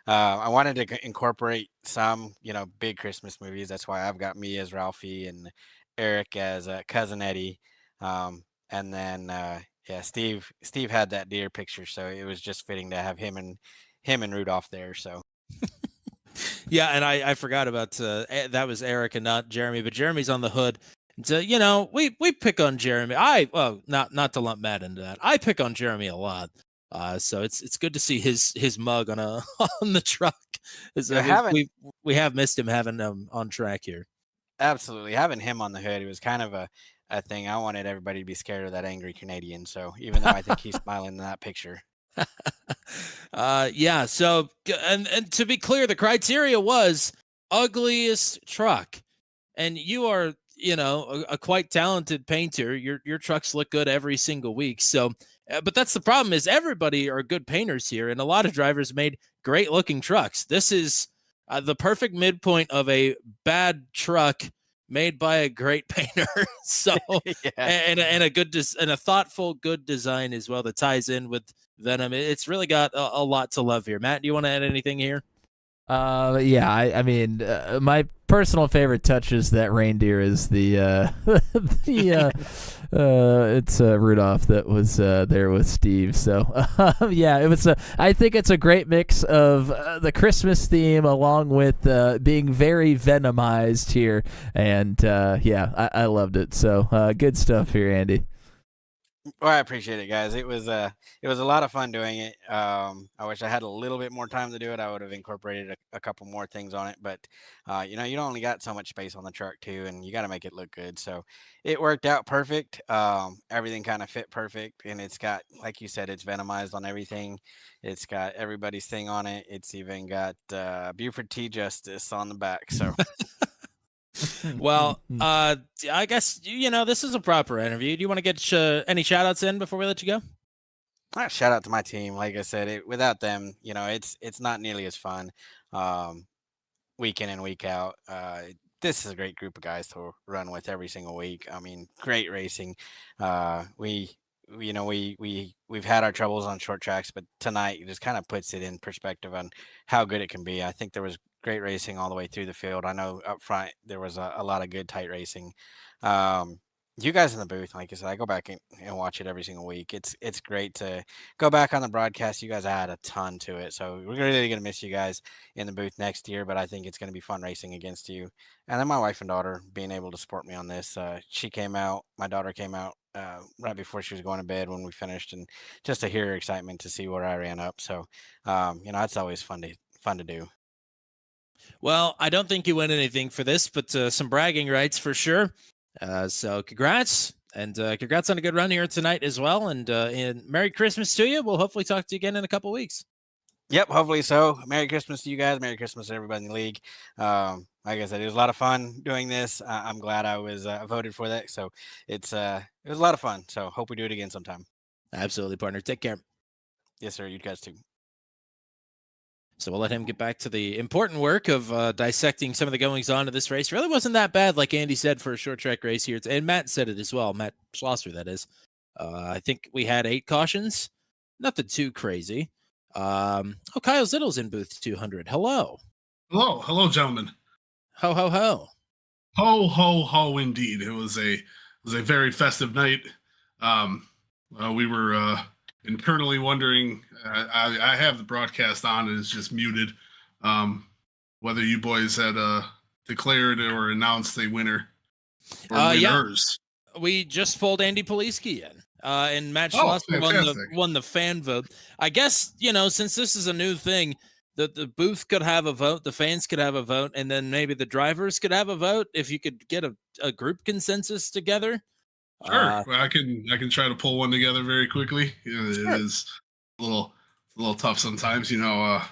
I wanted to incorporate some, big Christmas movies. That's why I've got me as Ralphie and Eric as Cousin Eddie. And then yeah, Steve had that deer picture, so it was just fitting to have him and Rudolph there. So. Yeah, and I forgot about that was Eric and not Jeremy, but Jeremy's on the hood. So, we pick on Jeremy. Not to lump Matt into that. I pick on Jeremy a lot. So it's good to see his mug on the truck. We have missed him having him on track here. Absolutely, having him on the hood, it was kind of a thing. I wanted everybody to be scared of that angry Canadian. So even though I think he's smiling in that picture. Yeah, so and to be clear, the criteria was ugliest truck, and you are a quite talented painter. Your trucks look good every single week. So but that's the problem, is everybody are good painters here, and a lot of drivers made great looking trucks. This is the perfect midpoint of a bad truck made by a great painter. So yeah. and a thoughtful good design as well that ties in with Venom. It's really got a lot to love here. Matt, do you want to add anything here? Yeah, I mean, my personal favorite touch is that reindeer is the it's Rudolph that was there with Steve. So yeah, it was. I think it's a great mix of the Christmas theme along with being very Venomized here, and yeah, I loved it. So good stuff here, Andy. Well, I appreciate it, guys. It was a lot of fun doing it. I wish I had a little bit more time to do it. I would have incorporated a couple more things on it, but you only got so much space on the truck too, and you got to make it look good. So it worked out perfect. Everything kind of fit perfect, and it's got, like you said, it's Venomized on everything. It's got everybody's thing on it. It's even got Buford T. Justice on the back. So. Well, I guess this is a proper interview. Do you want to get any shout outs in before we let you go? Shout out to my team. Like I said, without them, it's not nearly as fun week in and week out. This is a great group of guys to run with every single week. I mean, great racing. We've had our troubles on short tracks, but tonight it just kind of puts it in perspective on how good it can be. I think there was great racing all the way through the field. I know up front there was a lot of good tight racing. you guys in the booth, like I said, I go back and watch it every single week. It's great to go back on the broadcast. You guys add a ton to it, so we're really gonna miss you guys in the booth next year. But I think it's gonna be fun racing against you. And then my wife and daughter being able to support me on this. She came out, my daughter came out right before she was going to bed when we finished, and just to hear her excitement to see where I ran up. So, it's always fun to do. Well, I don't think you win anything for this, but some bragging rights for sure. So congrats, and congrats on a good run here tonight as well. And Merry Christmas to you. We'll hopefully talk to you again in a couple weeks. Yep, hopefully so. Merry Christmas to you guys. Merry Christmas to everybody in the league. Like I said, it was a lot of fun doing this. I'm glad I was voted for that. So it was a lot of fun. So hope we do it again sometime. Absolutely, partner. Take care. Yes, sir. You guys too. So we'll let him get back to the important work of dissecting some of the goings on of this race. Really wasn't that bad, like Andy said, for a short track race here. And Matt said it as well. Matt Schlosser, that is. I think we had 8 cautions. Nothing too crazy. Kyle Zittle's in booth 200. Hello. Hello, gentlemen. Ho, ho, ho. Ho, ho, ho, indeed. It was a very festive night. We were internally wondering, I have the broadcast on and it's just muted, whether you boys had declared or announced a winner or winners. Yeah. We just pulled Andy Poliski in. And Matt Schlosser won the fan vote. I guess, since this is a new thing, the booth could have a vote, the fans could have a vote, and then maybe the drivers could have a vote if you could get a group consensus together. Sure. I can try to pull one together very quickly. It is a little tough sometimes, Yeah.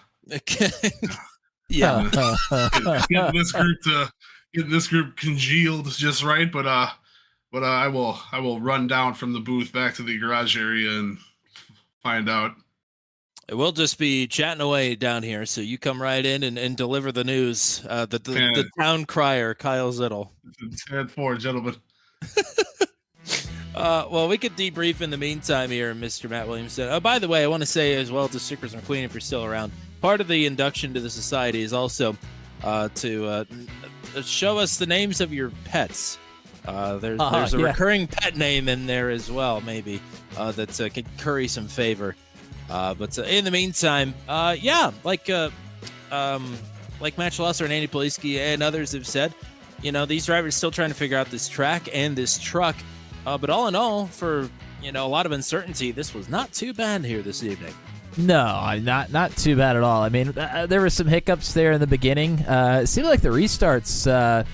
Getting this group congealed just right, but I will run down from the booth back to the garage area and find out. We'll just be chatting away down here, so you come right in and deliver the news. The town crier, Kyle Zittle. 10-4, gentlemen. Well, we could debrief in the meantime here, Mr. Matt Williamson. Oh, by the way, I want to say as well to Stickers McQueen, if you're still around, part of the induction to the society is also to show us the names of your pets. There's a recurring pet name in there as well, maybe, that could curry some favor. But in the meantime, like Matt Schlosser and Andy Poliski and others have said, these drivers still trying to figure out this track and this truck. But all in all, for a lot of uncertainty, this was not too bad here this evening. No, not too bad at all. I mean, there were some hiccups there in the beginning. It seemed like the restarts,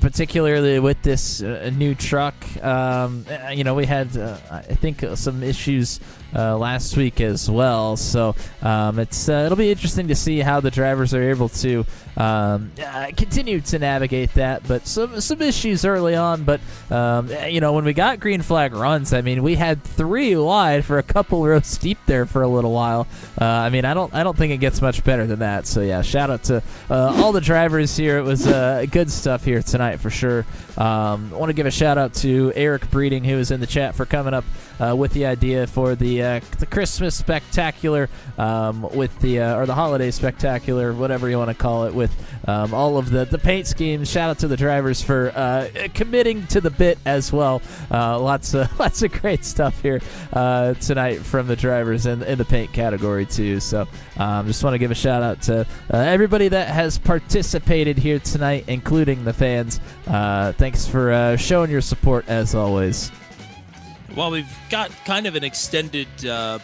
particularly with this new truck, we had, I think, some issues last week as well. So it'll be interesting to see how the drivers are able to continue to navigate that. But some issues early on. But when we got green flag runs, I mean, we had 3 wide for a couple rows steep there for a little while. I don't think it gets much better than that. So yeah, shout out to all the drivers here. It was good stuff here tonight for sure. I want to give a shout out to Eric Breeding, who was in the chat, for coming up with the idea for the Christmas spectacular, with or the holiday spectacular, whatever you want to call it, with all of the paint schemes. Shout out to the drivers for committing to the bit as well. Lots of great stuff here tonight from the drivers in the paint category too. So just want to give a shout out to everybody that has participated here tonight, including the fans. Thanks for showing your support as always. Well, we've got kind of an extended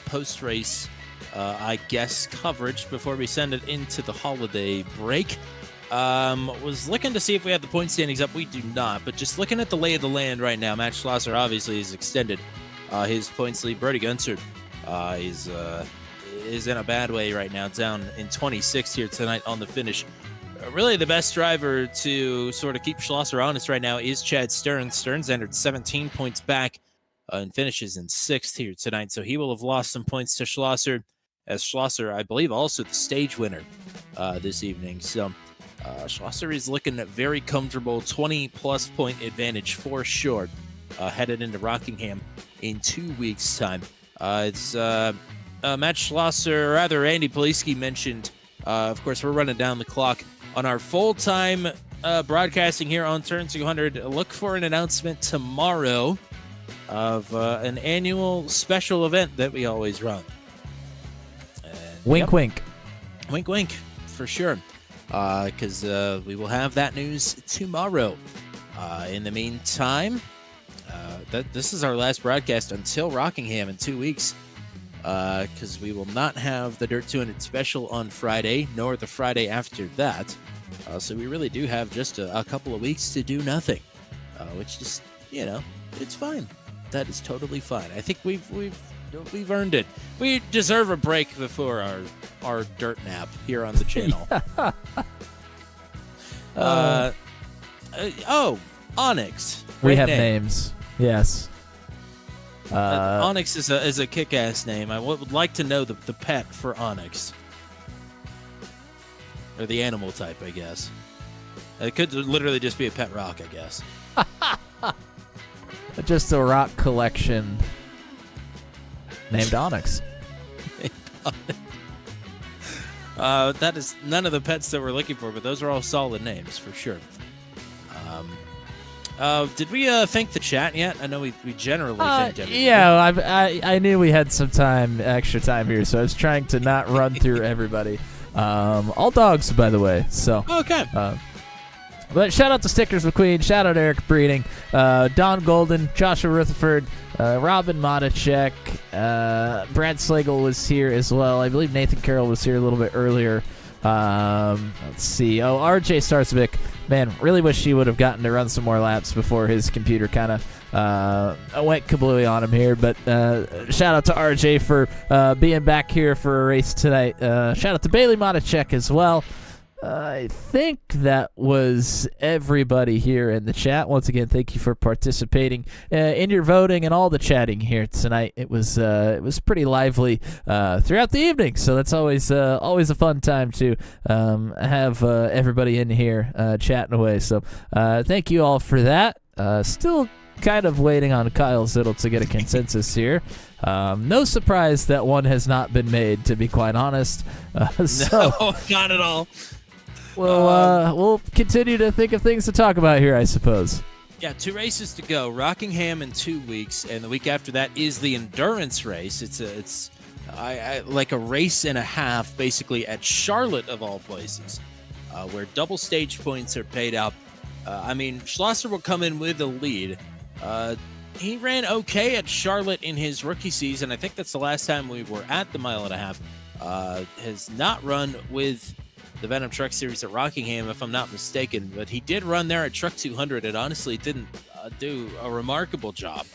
post-race, I guess, coverage before we send it into the holiday break. Was looking to see if we have the point standings up. We do not, but just looking at the lay of the land right now, Matt Schlosser obviously has extended his points lead. Brody Gunter is in a bad way right now, down in 26th here tonight on the finish. Really, the best driver to sort of keep Schlosser honest right now is Chad Stearns. Stearns entered 17 points back and finishes in 6th here tonight. So he will have lost some points to Schlosser, as Schlosser, I believe, also the stage winner this evening. So Schlosser is looking at very comfortable 20-plus point advantage for sure, headed into Rockingham in 2 weeks' time. It's Matt Schlosser, or rather Andy Poliski mentioned, of course, we're running down the clock on our full-time broadcasting here on Turn 200. Look for an announcement tomorrow of an annual special event that we always run. And, Wink, wink. Wink, wink, for sure. Because we will have that news tomorrow. In the meantime, this is our last broadcast until Rockingham in 2 weeks. Because we will not have the Dirt 200 special on Friday, nor the Friday after that. So we really do have just a couple of weeks to do nothing, which is, it's fine. That is totally fine. I think we've earned it. We deserve a break before our dirt nap here on the channel. Onyx. We Great have name. names. Yes. Onyx is a kick-ass name. I would like to know the pet for Onyx. Or the animal type, I guess. It could literally just be a pet rock, I guess. Just a rock collection named Onyx. That is none of the pets that we're looking for, but those are all solid names for sure. Did we thank the chat yet? I know we generally thanked everybody. Yeah, I knew we had some extra time here, so I was trying to not run through everybody. All dogs, by the way. So okay. But shout out to Stickers McQueen, shout out Eric Breeding, Don Golden, Joshua Rutherford, Robin Modacek, Brad Slagle was here as well. I believe Nathan Carroll was here a little bit earlier. Let's see. Oh, RJ Starsvik. Man, really wish he would have gotten to run some more laps before his computer kind of went kablooey on him here. But shout out to RJ for being back here for a race tonight. Shout out to Bailey Modacek as well. I think that was everybody here in the chat. Once again, thank you for participating in your voting and all the chatting here tonight. It was pretty lively throughout the evening, so that's always a fun time to have everybody in here chatting away. So thank you all for that. Still kind of waiting on Kyle Zittle to get a consensus here. No surprise that one has not been made, to be quite honest. No, not at all. Well, we'll continue to think of things to talk about here, I suppose. Yeah, 2 races to go. Rockingham in 2 weeks, and the week after that is the endurance race. It's like a race and a half, basically, at Charlotte of all places, where double stage points are paid out. Schlosser will come in with a lead. He ran okay at Charlotte in his rookie season. I think that's the last time we were at the mile and a half. Has not run with the Venom Truck Series at Rockingham, if I'm not mistaken, but he did run there at Truck 200 and honestly didn't do a remarkable job.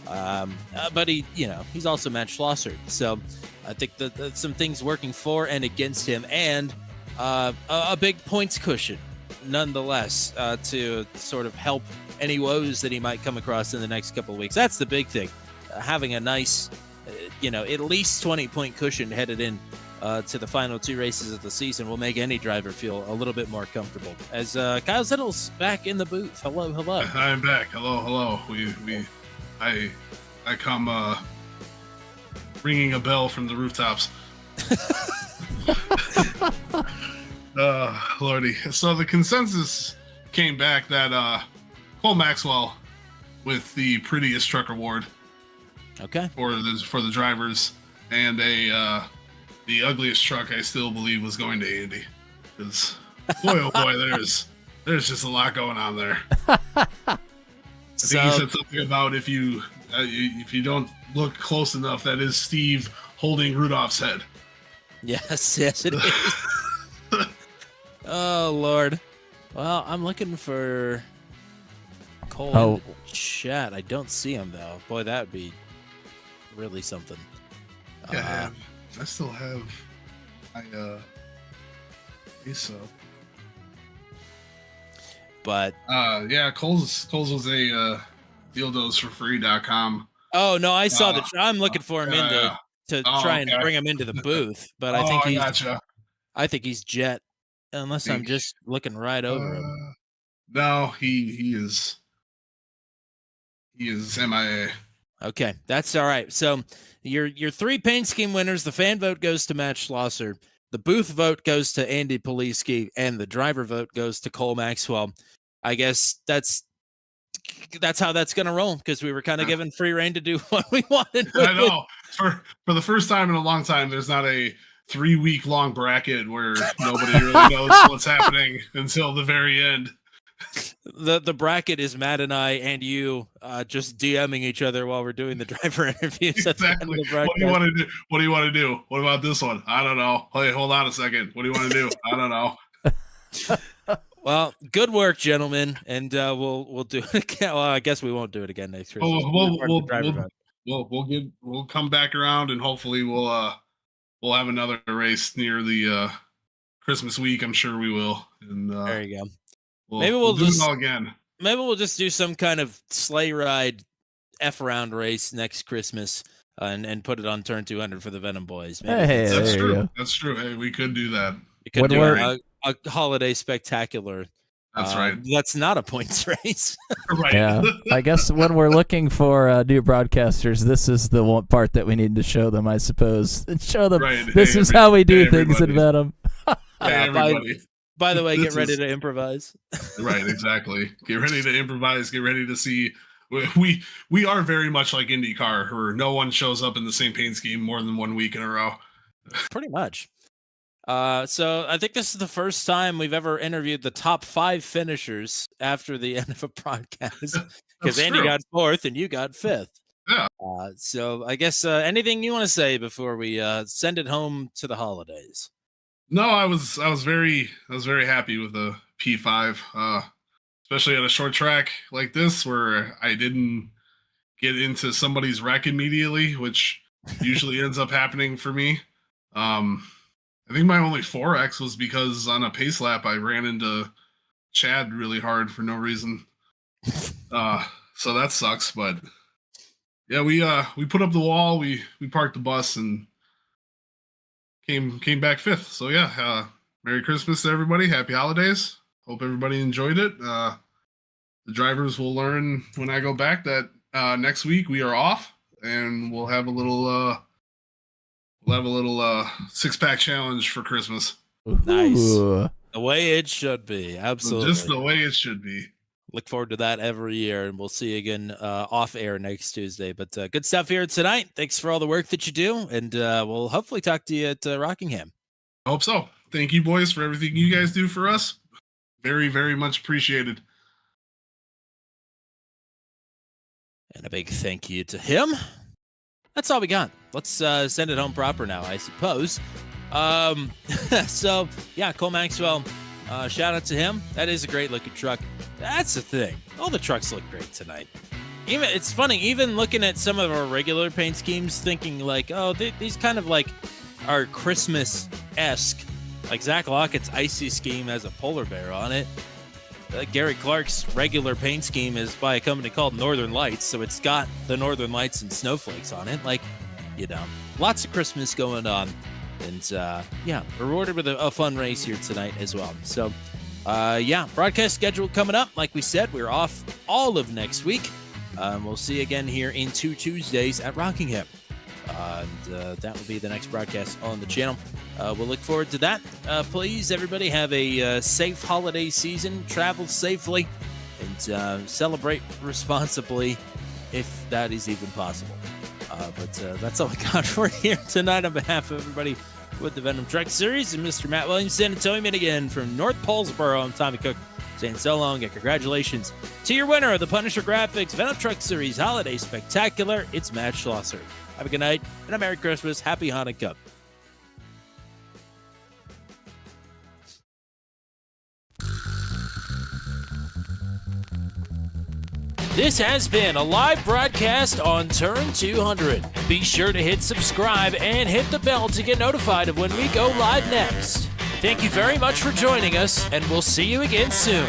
But he's also Matt Schlosser, so I think that some things working for and against him, and a big points cushion nonetheless to sort of help any woes that he might come across in the next couple of weeks. That's the big thing, having a nice, at least 20-point cushion headed in to the final 2 races of the season will make any driver feel a little bit more comfortable. As Kyle Zittle's back in the booth. Hello. I'm back. Hello. I come ringing a bell from the rooftops. Lordy. So the consensus came back that Cole Maxwell with the prettiest truck award. Okay. For the drivers, and the ugliest truck I still believe was going to Andy, because boy oh boy, there's just a lot going on there. I think he said something about if you don't look close enough, that is Steve holding Rudolph's head. Yes it is. Oh Lord. Well, I'm looking for Cole in the chat. I don't see him though. Boy, that would be really something. Yeah, I still have my so. But yeah, Cole's was a dildos4free.com. Oh no, I saw that. I'm looking for him to try and bring him into the booth, but I think he's jet, unless I'm just looking right over him. No, he is MIA. Okay, that's all right. So your 3 paint scheme winners, the fan vote goes to Matt Schlosser. the booth vote goes to Andy Poliski and the driver vote goes to Cole Maxwell. I guess that's how that's going to roll, because we were kind of given free reign to do what we wanted. I know. For the first time in a long time, there's not a 3-week long bracket where nobody really knows what's happening until the very end. The bracket is Matt and I and you just DMing each other while we're doing the driver interviews. Exactly. What do you want to do? What do you want to do? What about this one? I don't know. Hey, hold on a second. What do you want to do? I don't know. Well, good work, gentlemen, and we'll do it again. Well, I guess we won't do it again next week. We'll come back around, and hopefully we'll have another race near the Christmas week. I'm sure we will. And there you go. Maybe we'll do it all again. Maybe we'll just do some kind of sleigh ride F-round race next Christmas and put it on turn 200 for the Venom boys. Hey, that's true. That's true. Hey, we could do that. You could do a holiday spectacular. That's right. That's not a points race. Right. Yeah. I guess when we're looking for new broadcasters, this is the one part that we need to show them, I suppose. And show them this is how we do things in Venom. Everybody. By the way, get ready to improvise. Right, exactly. Get ready to improvise. Get ready to see. We are very much like IndyCar, where no one shows up in the same paint scheme more than 1 week in a row. Pretty much. So I think this is the first time we've ever interviewed the top 5 finishers after the end of a broadcast, because Andy got 4th and you got 5th. Yeah. So I guess anything you want to say before we send it home to the holidays? No, I was very happy with the P5, especially at a short track like this where I didn't get into somebody's wreck immediately, which usually ends up happening for me. I think my only 4X was because on a pace lap I ran into Chad really hard for no reason. So that sucks, but yeah, we put up the wall, we parked the bus and came back 5th. So yeah, Merry Christmas to everybody. Happy holidays. Hope everybody enjoyed it. The drivers will learn when I go back that next week we are off, and we'll have a little 6-pack challenge for Christmas. Nice. The way it should be. Absolutely. Just the way it should be. Look forward to that every year, and we'll see you again off air next Tuesday. But good stuff here tonight. Thanks for all the work that you do, and we'll hopefully talk to you at Rockingham. I hope so. Thank you, boys, for everything you guys do for us. Very, very much appreciated. And a big thank you to him. That's all we got. Let's send it home proper now, I suppose. So, yeah, Cole Maxwell, shout out to him. That is a great looking truck. That's the thing. All the trucks look great tonight. It's funny, even looking at some of our regular paint schemes, thinking like, oh, these kind of like are Christmas-esque. Like Zach Lockett's icy scheme has a polar bear on it. Gary Clark's regular paint scheme is by a company called Northern Lights, so it's got the Northern Lights and snowflakes on it. Like, you know, lots of Christmas going on. And, yeah, rewarded with a fun race here tonight as well. So, yeah, broadcast schedule coming up. Like we said, we're off all of next week. We'll see you again here in 2 Tuesdays at Rockingham. And that will be the next broadcast on the channel. We'll look forward to that. Please, everybody, have a safe holiday season. Travel safely and celebrate responsibly, if that is even possible. But that's all we got for here tonight on behalf of everybody with the Venom Truck Series and Mr. Matt Williamson and Tony Minigan from North Paulsboro. I'm Tommy Cook saying so long and congratulations to your winner of the Punisher Graphics Venom Truck Series Holiday Spectacular. It's Matt Schlosser. Have a good night and a Merry Christmas. Happy Hanukkah. This has been a live broadcast on Turn 200. Be sure to hit subscribe and hit the bell to get notified of when we go live next. Thank you very much for joining us, and we'll see you again soon.